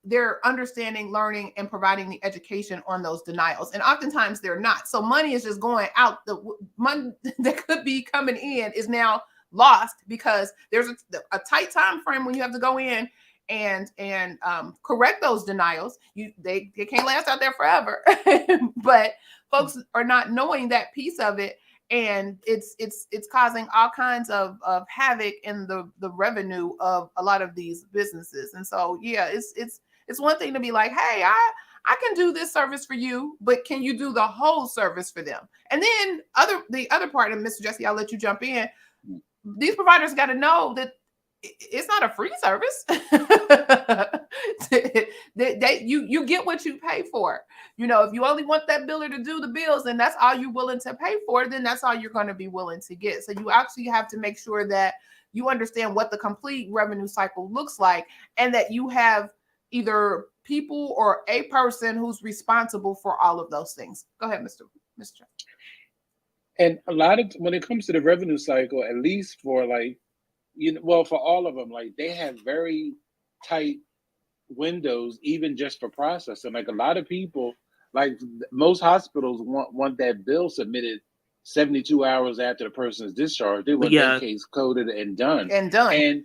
they're understanding, learning, and providing the education on those denials. And oftentimes they're not. So money is just going out. The money that could be coming in is now lost because there's a tight time frame when you have to go in and correct those denials. They can't last out there forever. But folks are not knowing that piece of it, and it's causing all kinds of havoc in the revenue of a lot of these businesses. And so it's one thing to be like, hey, I can do this service for you, but can you do the whole service for them? And then the other part, and Mr. Jesse, I'll let you jump in. These providers got to know that it's not a free service. You get what you pay for. If you only want that biller to do the bills and that's all you're willing to pay for, then that's all you're going to be willing to get. So you actually have to make sure that you understand what the complete revenue cycle looks like, and that you have either people or a person who's responsible for all of those things. Go ahead, Mr. And a lot of, when it comes to the revenue cycle, at least for for all of them, they have very tight windows, even just for processing. Like a lot of people, most hospitals want that bill submitted 72 hours after the person's discharged. They want that case coded and done. And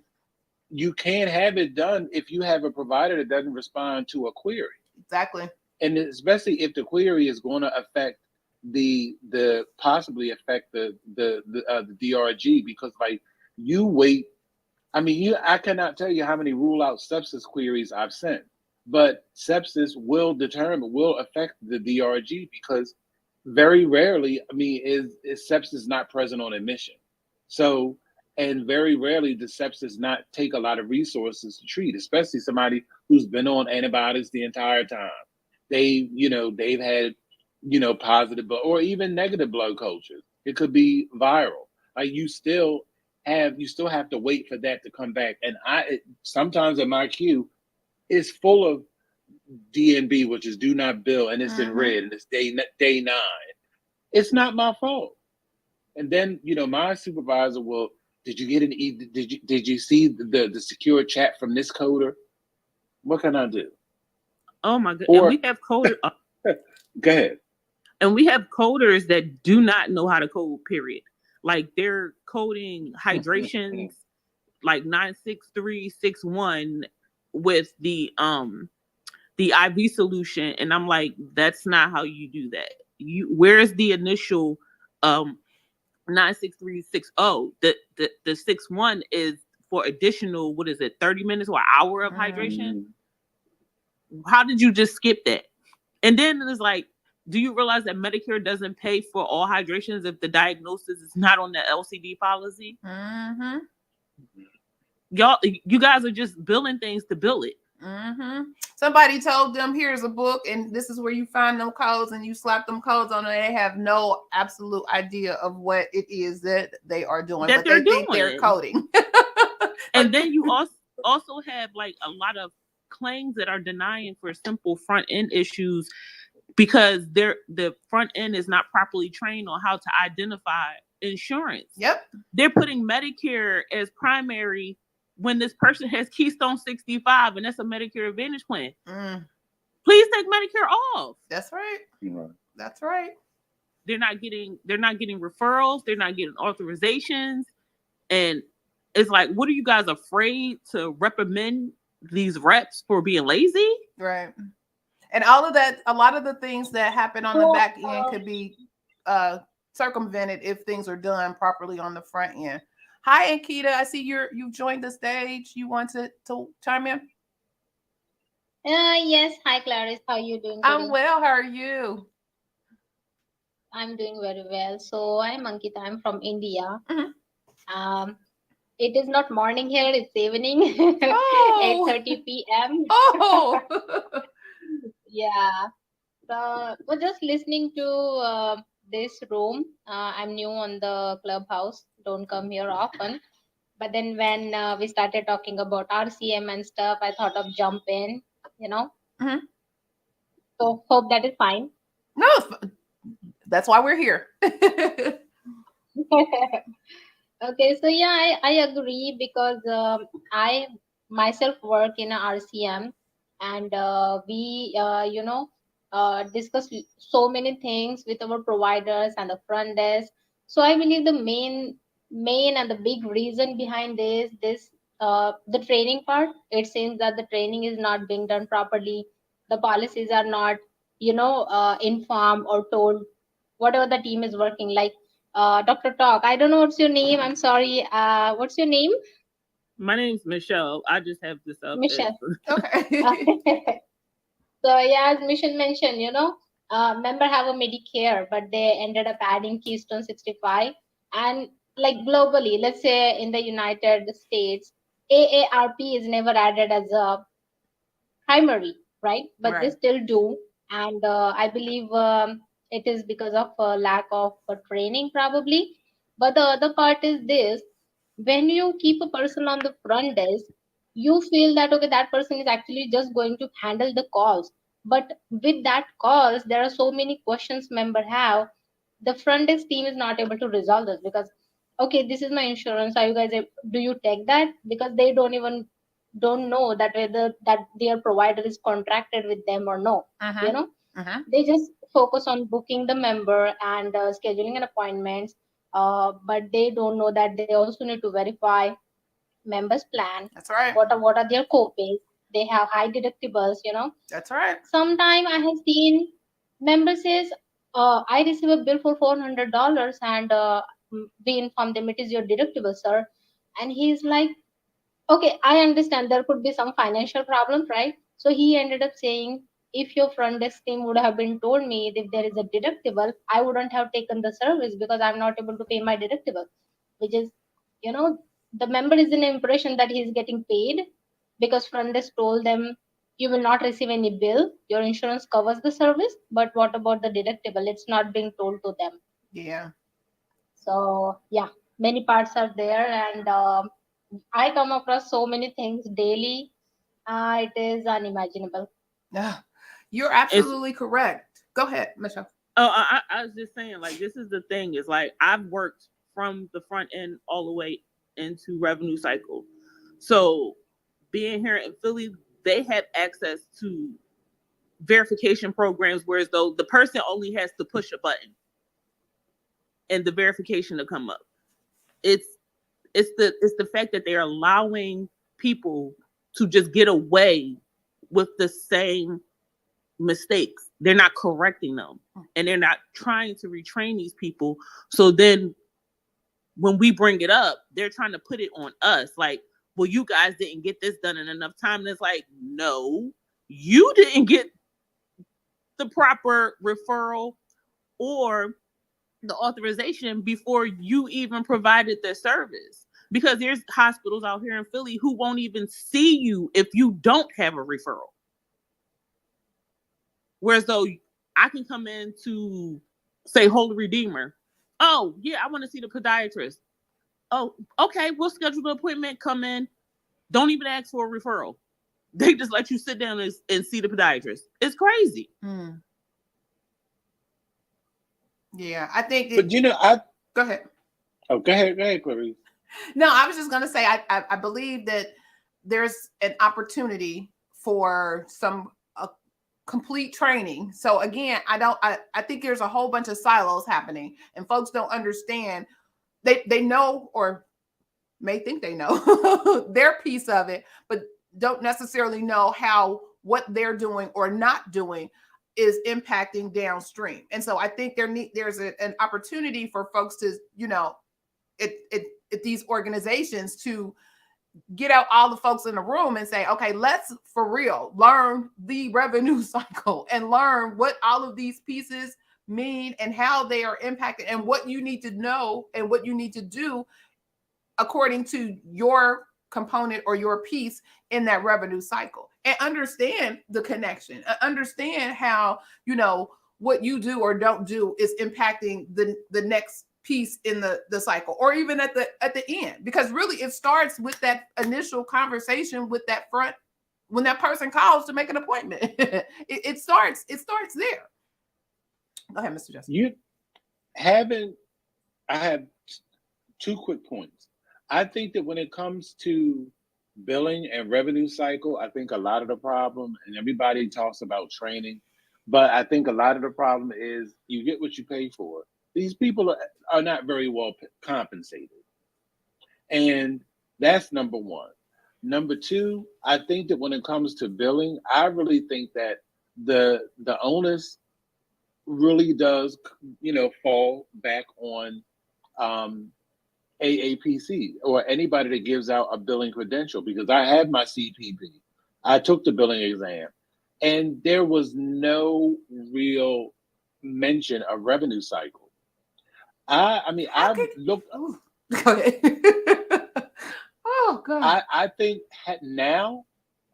you can't have it done if you have a provider that doesn't respond to a query. Exactly. And especially if the query is going to affect possibly affect the DRG, because you wait. I mean, I cannot tell you how many rule out sepsis queries I've sent, but sepsis will affect the DRG, because very rarely, is sepsis not present on admission. So, and very rarely does sepsis not take a lot of resources to treat, especially somebody who's been on antibiotics the entire time. They've had, positive or even negative blood cultures. It could be viral. You still have to wait for that to come back. And sometimes in my queue is full of DNB, which is do not bill, and it's in red, and it's day 9. It's not my fault. And then my supervisor will. Did you get did you see the secure chat from this coder? What can I do? Oh my goodness. And we have coders. Go ahead. And we have coders that do not know how to code, period. They're coding hydrations 96361 with the IV solution. And I'm like, that's not how you do that. Where's the initial 96360? The 61 is for additional, 30 minutes or an hour of hydration? How did you just skip that? And then it's do you realize that Medicare doesn't pay for all hydrations if the diagnosis is not on the LCD policy? Mm-hmm. You guys are just billing things to bill it. Mm-hmm. Somebody told them, here's a book, and this is where you find them codes, and you slap them codes on, and they have no absolute idea of what it is that they are doing, but they think they're coding. And then you also have a lot of claims that are denying for simple front end issues, because the front end is not properly trained on how to identify insurance. Yep. They're putting Medicare as primary when this person has Keystone 65, and that's a Medicare Advantage plan. Please take Medicare off. That's right. That's right. They're not getting referrals. They're not getting authorizations. And it's what are you guys afraid to reprimand these reps for being lazy? Right. And all of that, a lot of the things that happen on the back end could be circumvented if things are done properly on the front end. Hi, Ankita. I see you've joined the stage. You want to chime in? Yes. Hi, Clarice. How are you doing today? I'm well. How are you? I'm doing very well. So I'm Ankita. I'm from India. Mm-hmm. It is not morning here. It's evening. 8:30 p.m. Oh. Yeah. Well, just listening to this room. I'm new on the Clubhouse. Don't come here often. But then when we started talking about RCM and stuff, I thought of jump in. You know. Mhm. So hope that is fine. No, that's why we're here. Okay, so yeah, I agree because I myself work in a RCM, and we discuss so many things with our providers and the front desk. So I believe the main and the big reason behind this the training part. It seems that the training is not being done properly. The policies are not informed or told whatever the team is working like. Dr. Talk, I don't know what's your name. I'm sorry. What's your name? My name's Michelle. I just have this up as Michelle. Okay. So yeah, as Michelle mentioned, member have a Medicare, but they ended up adding Keystone 65, and like globally, let's say in the United States, AARP is never added as a primary, right? But they Right. still do, and I believe it is because of lack of training, probably. But the other part is this: when you keep a person on the front desk, you feel that okay, that person is actually just going to handle the calls. But with that calls, there are so many questions member have. The front desk team is not able to resolve this because okay, this is my insurance. Are you guys do you take that? Because they don't know that whether that their provider is contracted with them or no. Uh-huh. You know, Uh-huh. they just focus on booking the member and scheduling an appointment, but they don't know that they also need to verify members plan. That's right. What are their co-pays? They have high deductibles. That's right. Sometime I have seen member says, I receive a bill for $400, and we inform them it is your deductible, sir. And he's like, okay, I understand there could be some financial problems, right? So he ended up saying, if your front desk team would have been told me if there is a deductible, I wouldn't have taken the service because I'm not able to pay my deductible. Which is, you know, the member is in the impression that he's getting paid because front desk told them you will not receive any bill. Your insurance covers the service, but what about the deductible? It's not being told to them. Yeah. So yeah, many parts are there, and I come across so many things daily. It is unimaginable. Yeah. You're it's absolutely correct. Go ahead, Michelle. oh I was just saying, like, this is the thing, is like I've worked from the front end all the way into revenue cycle. So being here in Philly, they have access to verification programs, whereas though the person only has to push a button and the verification to come up. It's the fact that they're allowing people to just get away with the same mistakes. They're not correcting them, and they're not trying to retrain these people. So then when we bring it up, they're trying to put it on us, like, well, you guys didn't get this done in enough time. And it's like, no, you didn't get the proper referral or the authorization before you even provided the service. Because there's hospitals out here in Philly who won't even see you if you don't have a referral. Whereas though I can come in to, say, Holy Redeemer. Oh, yeah, I want to see the podiatrist. Oh, okay, we'll schedule the appointment, come in. Don't even ask for a referral. They just let you sit down and see the podiatrist. It's crazy. Yeah, I think. But go ahead. Oh, go ahead, Clarice. No, I was just going to say, I believe that there's an opportunity for some complete training. So again, I think there's a whole bunch of silos happening, and folks don't understand. They know, or may think they know their piece of it, but don't necessarily know how what they're doing or not doing is impacting downstream. And so I think there's an opportunity for folks to, at these organizations to get out all the folks in the room and say, okay, let's for real learn the revenue cycle and learn what all of these pieces mean and how they are impacted and what you need to know and what you need to do according to your component or your piece in that revenue cycle. and understand the connection, understand how, you know, what you do or don't do is impacting the next piece in the cycle, or even at the end, because really it starts with that initial conversation with that front, when that person calls to make an appointment. it starts there. Go ahead, Mr. Justin. I have 2 quick points. I think that when it comes to billing and revenue cycle, I think a lot of the problem, and everybody talks about training, but I think a lot of the problem is you get what you pay for. These people are not very well compensated. And that's number one. Number two, I think that when it comes to billing, I really think that the onus really does, you know, fall back on AAPC or anybody that gives out a billing credential, because I had my CPP. I took the billing exam, and there was no real mention of revenue cycle. I mean, I've looked. Go ahead. Oh God. I think now,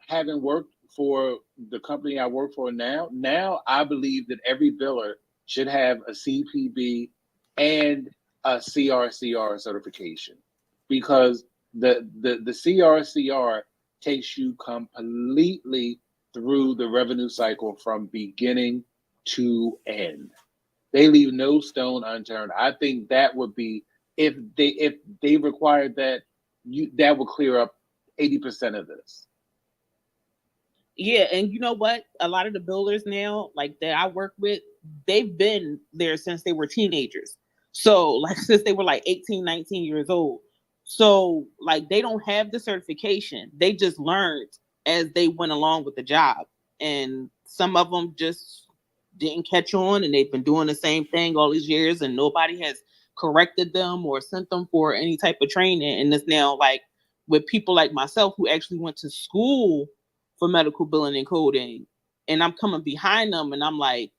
having worked for the company I work for now I believe that every biller should have a CPB and a CRCR certification, because the CRCR takes you completely through the revenue cycle from beginning to end. They leave no stone unturned. I think that would be, if they required that, that would clear up 80% of this. Yeah, and you know what? A lot of the builders now, like that I work with, they've been there since they were teenagers. So, like, since they were like 18, 19 years old. So, like, they don't have the certification. They just learned as they went along with the job. And some of them just didn't catch on, and they've been doing the same thing all these years, and nobody has corrected them or sent them for any type of training. And it's now like with people like myself who actually went to school for medical billing and coding, and I'm coming behind them, and I'm like,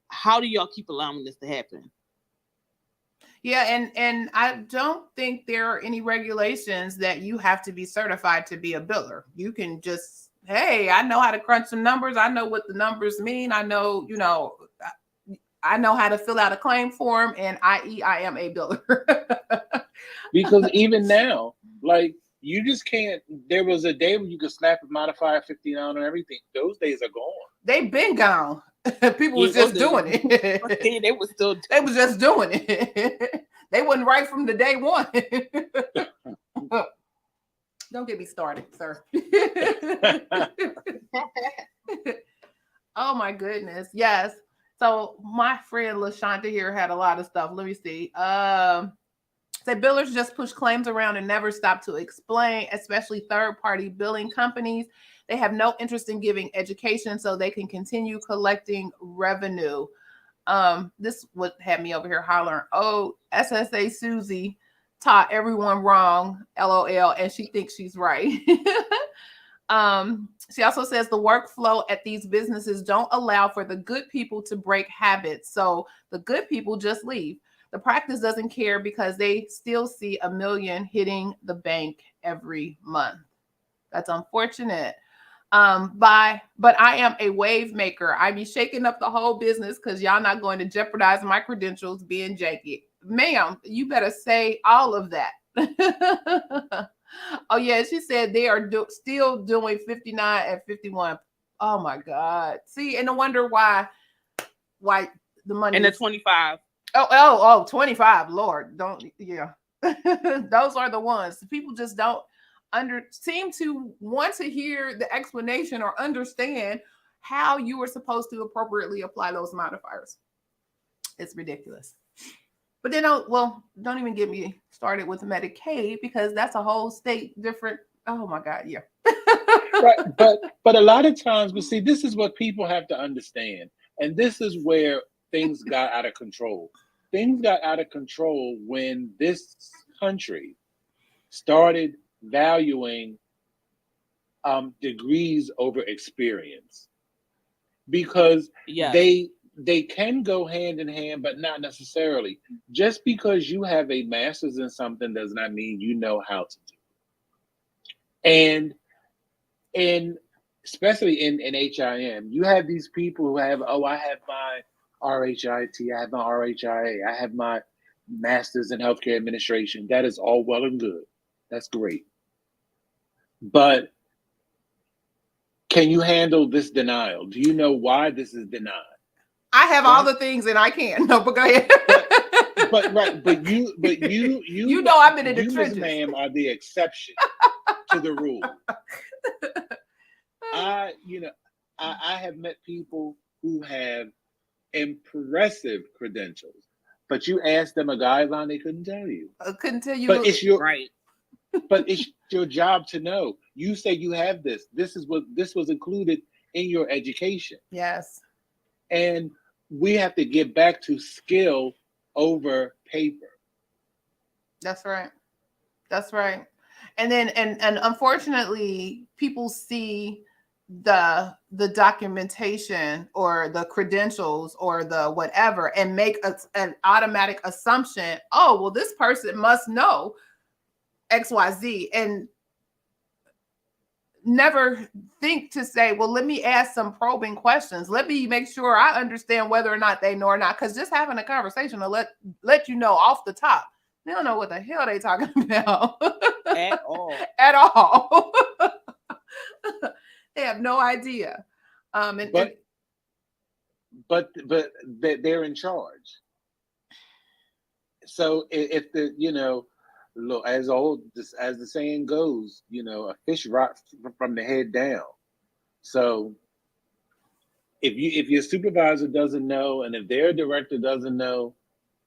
how do y'all keep allowing this to happen? Yeah, and I don't think there are any regulations that you have to be certified to be a biller. You can just, hey, I know how to crunch some numbers. I know what the numbers mean. I know, you know, I know how to fill out a claim form, and i.e. I am a biller. Because even now, like, you just can't. There was a day when you could slap a modifier 59 on everything. Those days are gone. They've been gone. People was just doing it. They was still. They was just doing it. They wasn't right from the day one. Don't get me started, sir. Oh my goodness, yes. So my friend LaShonda here had a lot of stuff. Let me see. Say billers just push claims around and never stop to explain, especially third-party billing companies. They have no interest in giving education so they can continue collecting revenue. This would have me over here hollering, oh, SSA Susie taught everyone wrong, LOL, and she thinks she's right. She also says the workflow at these businesses don't allow for the good people to break habits. So the good people just leave. The practice doesn't care because they still see $1 million hitting the bank every month. That's unfortunate. But I am a wave maker. I be shaking up the whole business because y'all not going to jeopardize my credentials being janky. Ma'am, you better say all of that. Oh yeah, she said they are still doing 59 and 51. Oh my God. See, and no wonder why the money and the 25. Oh, 25. Lord, don't, yeah. Those are the ones. People just don't seem to want to hear the explanation or understand how you are supposed to appropriately apply those modifiers. It's ridiculous. But then, don't even get me started with Medicaid, because that's a whole state different. Oh my God, yeah. Right, but a lot of times, but see, this is what people have to understand, and this is where things got out of control. Things got out of control when this country started valuing degrees over experience, because they can go hand in hand, but not necessarily. Just because you have a master's in something does not mean you know how to do it. And especially in HIM, you have these people who have, I have my RHIT, I have my RHIA, I have my master's in healthcare administration. That is all well and good. That's great. But can you handle this denial? Do you know why this is denied? I have all the things and I can't. No, but go ahead. But you know I've been in the you, trenches. Ms. Ma'am, are the exception to the rule. I have met people who have impressive credentials, but you ask them a guideline, they couldn't tell you. Couldn't tell you. But it's your right. But it's your job to know. You say you have this. This was included in your education. Yes. And we have to get back to skill over paper. That's right. That's right. And then and unfortunately, people see the documentation or the credentials or the whatever and make an automatic assumption. Oh, well, this person must know XYZ, and never think to say, well, let me ask some probing questions. Let me make sure I understand whether or not they know or not. Because just having a conversation will let you know off the top. They don't know what the hell they talking about. At all. At all. They have no idea. But they're in charge. So if look, as the saying goes, a fish rots from the head down. So if your supervisor doesn't know, and if their director doesn't know,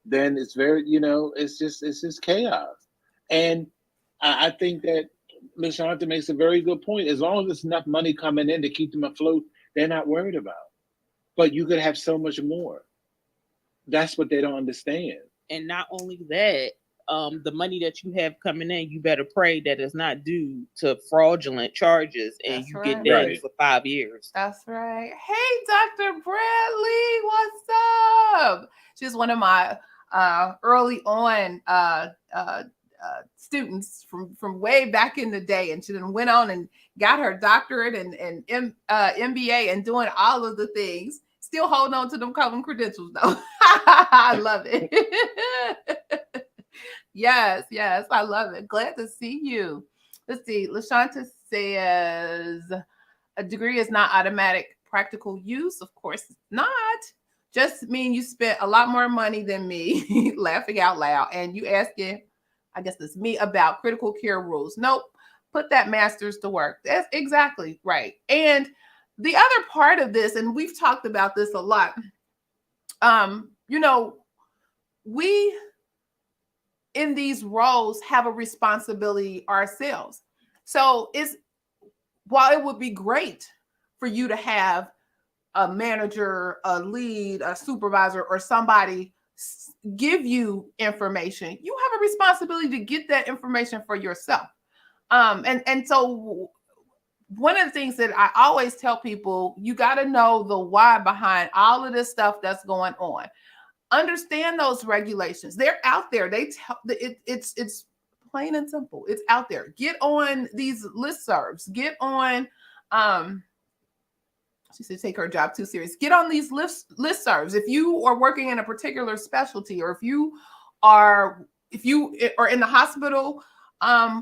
then it's very, it's just chaos. And I think that Ms. Shanta makes a very good point. As long as there's enough money coming in to keep them afloat, they're not worried about. But you could have so much more. That's what they don't understand. And not only that, the money that you have coming in, you better pray that it's not due to fraudulent charges and That's you right. get damaged for 5 years. That's right. Hey, Dr. Bradley, what's up? She's one of my early on students from way back in the day, and she then went on and got her doctorate and MBA and doing all of the things. Still holding on to them Coven credentials though. I love it. Yes, I love it. Glad to see you. Let's see. LaShanta says a degree is not automatic practical use. Of course it's not. Just mean you spent a lot more money than me, laughing out loud, and you asking, I guess it's me, about critical care rules. Nope. Put that master's to work. That's exactly right. And the other part of this, and we've talked about this a lot, we in these roles have a responsibility ourselves. So while it would be great for you to have a manager, a lead, a supervisor, or somebody give you information, you have a responsibility to get that information for yourself. And so one of the things that I always tell people, you got to know the why behind all of this stuff that's going on. Understand those regulations. They're out there. It's plain and simple. It's out there. Get on these listservs. Get on, she said take her job too serious. Get on these listservs. If you are working in a particular specialty, or if you are in the hospital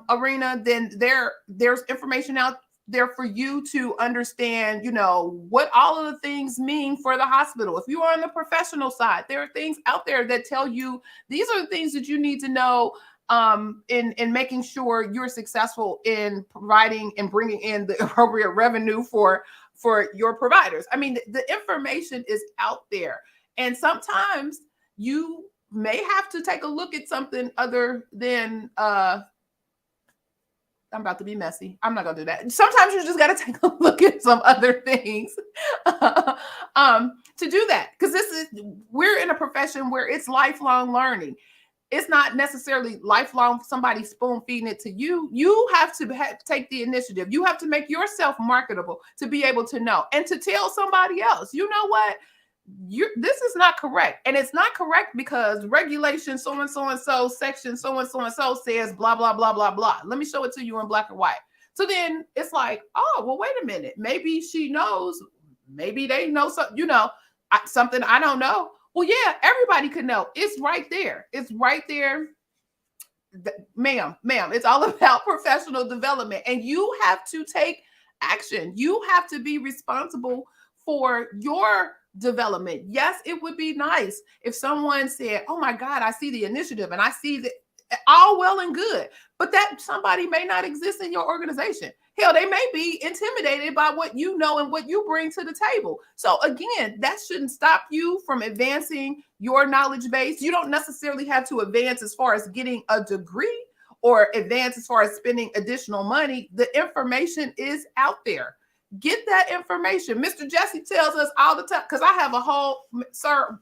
arena, then there's information out there for you to understand, what all of the things mean for the hospital. If you are on the professional side, there are things out there that tell you these are the things that you need to know in making sure you're successful in providing and bringing in the appropriate revenue for your providers. I mean, the information is out there, and sometimes you may have to take a look at something other than I'm about to be messy. I'm not gonna do that. Sometimes you just got to take a look at some other things to do that, because we're in a profession where it's lifelong learning. It's not necessarily lifelong somebody spoon feeding it to you. You have to take the initiative. You have to make yourself marketable to be able to know and to tell somebody else, you know what? This is not correct. And it's not correct because regulation so-and-so section so-and-so says blah, blah, blah, blah, blah. Let me show it to you in black and white. So then it's like, oh, well, wait a minute. Maybe she knows, maybe they know something, something I don't know. Well, yeah, everybody could know. It's right there. It's right there. Ma'am, it's all about professional development. And you have to take action. You have to be responsible for your development. Yes, it would be nice if someone said, oh my God, I see the initiative and I see that, all well and good, but that somebody may not exist in your organization. Hell, they may be intimidated by what you know and what you bring to the table. So again, that shouldn't stop you from advancing your knowledge base. You don't necessarily have to advance as far as getting a degree or advance as far as spending additional money. The information is out there. Get that information. Mr. Jesse tells us all the time, because I have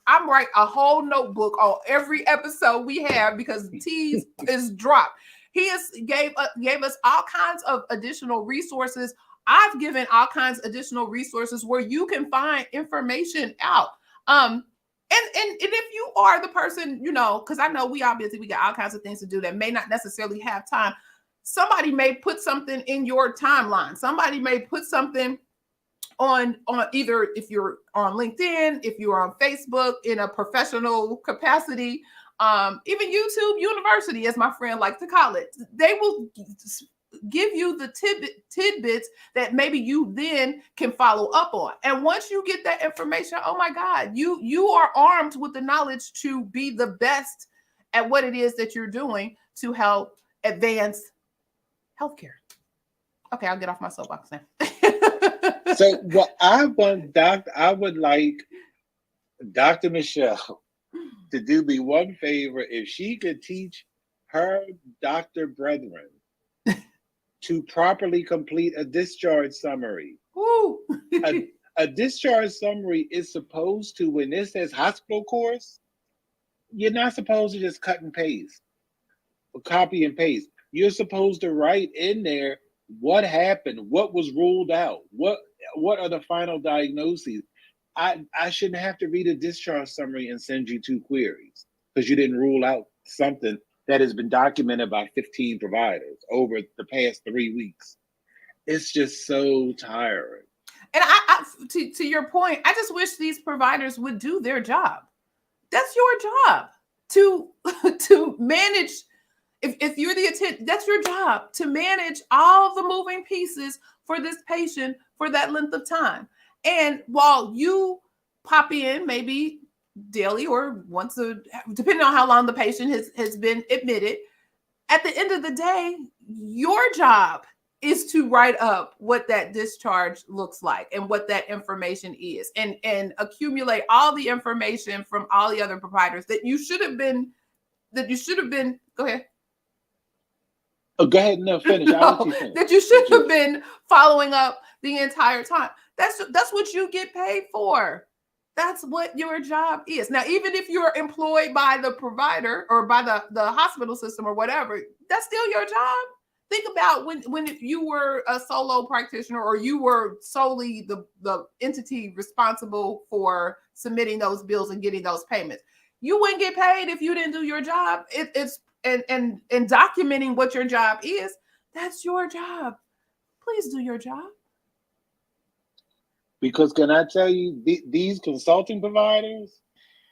I'm writing a whole notebook on every episode we have because T's is dropped. He gave us all kinds of additional resources. I've given all kinds of additional resources where you can find information out. And if you are the person, because I know we got all kinds of things to do that may not necessarily have time. Somebody may put something in your timeline. Somebody may put something on either if you're on LinkedIn, if you're on Facebook in a professional capacity, even YouTube University, as my friend likes to call it. They will give you the tidbits that maybe you then can follow up on. And once you get that information, oh my God, you are armed with the knowledge to be the best at what it is that you're doing to help advance healthcare. Okay, I'll get off my soapbox now. So what I would like Dr. Michelle to do me one favor. If she could teach her doctor brethren to properly complete a discharge summary. A discharge summary is supposed to, when it says hospital course, you're not supposed to just cut and paste or copy and paste. You're supposed to write in there what happened, what was ruled out, what are the final diagnoses. I shouldn't have to read a discharge summary and send you 2 queries because you didn't rule out something that has been documented by 15 providers over the past 3 weeks. It's just so tiring. And to your point, I just wish these providers would do their job. That's your job to manage. If you're the attendant, that's your job to manage all the moving pieces for this patient for that length of time. And while you pop in maybe daily or once depending on how long the patient has been admitted, at the end of the day, your job is to write up what that discharge looks like and what that information is, and accumulate all the information from all the other providers that you should have been. Go ahead. Oh, go ahead. No, finish. That you should have been following up the entire time. That's what you get paid for. That's what your job is. Now, even if you're employed by the provider or by the hospital system or whatever, that's still your job. Think about when you were a solo practitioner or you were solely the entity responsible for submitting those bills and getting those payments. You wouldn't get paid if you didn't do your job. And documenting what your job is, that's your job. Please do your job. Because can I tell you, these consulting providers,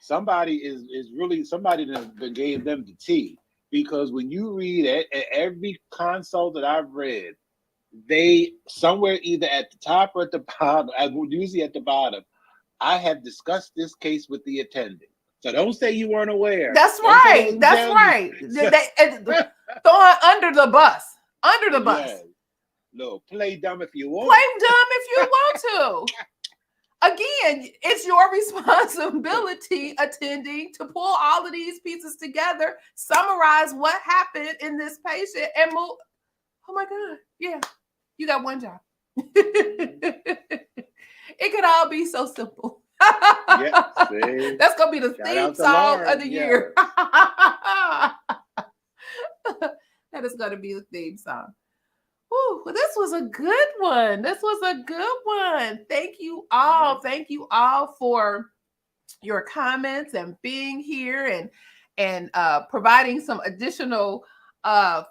somebody that gave them the tea. Because when you read every consult that I've read, they somewhere either at the top or at the bottom, usually at the bottom, I have discussed this case with the attendant. So don't say you weren't aware. That's right. That's right. Throwing under the bus. Under the bus. Yes. No, play dumb if you want. Play dumb if you want to. Again, it's your responsibility, attending, to pull all of these pieces together, summarize what happened in this patient, and move. Oh my God. Yeah. You got one job. It could all be so simple. Yeah, that's gonna be the theme song of the year. That is gonna be the theme song. Whew, well, this was a good one. Thank you all. Thank you all for your comments and being here and providing some additional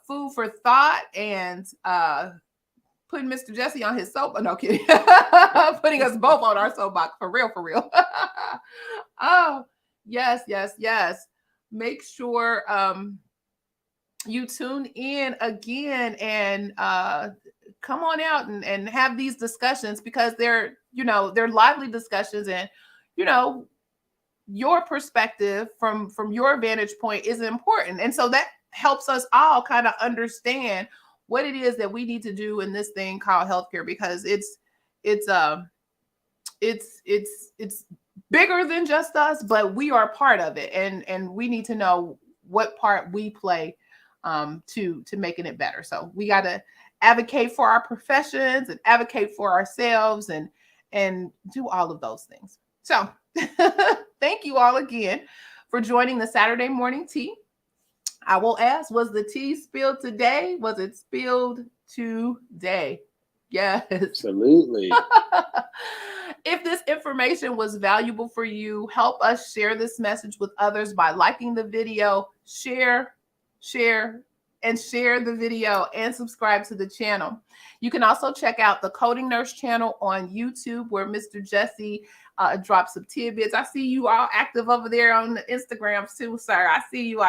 food for thought and putting Mr. Jesse on his soap. No kidding. Putting us both on our soapbox for real, for real. Oh, yes, yes, yes. Make sure you tune in again and come on out and have these discussions, because they're lively discussions, and your perspective from your vantage point is important, and so that helps us all kind of understand what it is that we need to do in this thing called healthcare, because it's bigger than just us, but we are part of it, and we need to know what part we play to making it better. So we got to advocate for our professions and advocate for ourselves and do all of those things. So thank you all again for joining the Saturday morning tea. I will ask, was the tea spilled today? Was it spilled today? Yes. Absolutely. If this information was valuable for you, help us share this message with others by liking the video, share the video, and subscribe to the channel. You can also check out the Coding Nurse channel on YouTube, where Mr. Jesse drops some tidbits. I see you all active over there on the Instagram too, sir. I see you.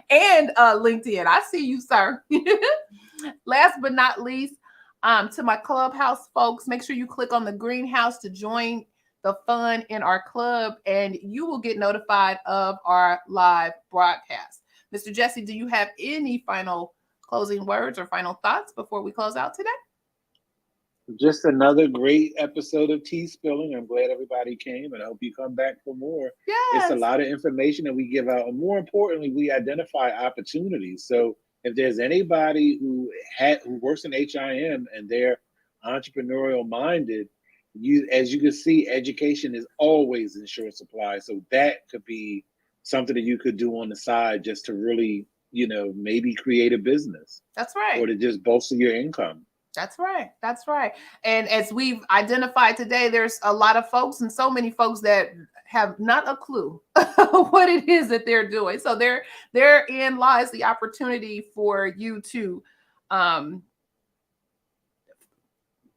And LinkedIn. I see you, sir. Last but not least, to my Clubhouse folks, make sure you click on the greenhouse to join the fun in our club, and you will get notified of our live broadcast. Mr. Jesse, do you have any final closing words or final thoughts before we close out today? Just another great episode of Tea Spilling. I'm glad everybody came, and I hope you come back for more. Yes. It's a lot of information that we give out, and more importantly, we identify opportunities. So if there's anybody who works in HIM and they're entrepreneurial minded, as you can see, education is always in short supply. So that could be something that you could do on the side just to really, maybe create a business. That's right. Or to just bolster your income. That's right. That's right. And as we've identified today, there's a lot of folks, and so many folks that have not a clue what it is that they're doing. So therein lies the opportunity for you to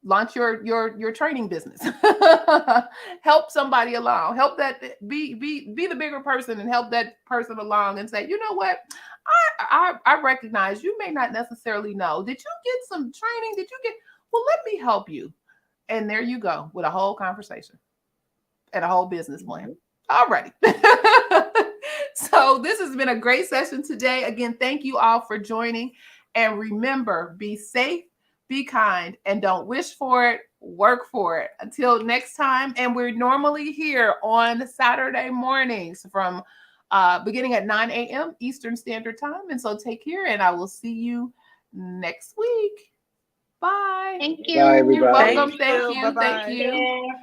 launch your training business. Help somebody along. Help that be the bigger person, and help that person along, and say, you know what? I recognize you may not necessarily know. Did you get some training? Well, let me help you. And there you go with a whole conversation and a whole business plan. All righty. So this has been a great session today. Again, thank you all for joining. And remember, be safe, be kind, and don't wish for it, work for it. Until next time. And we're normally here on Saturday mornings from beginning at 9 a.m. Eastern Standard Time. And so take care, and I will see you next week. Bye. Thank you. Bye, everybody. You're welcome. Thank you. Bye-bye. Thank you.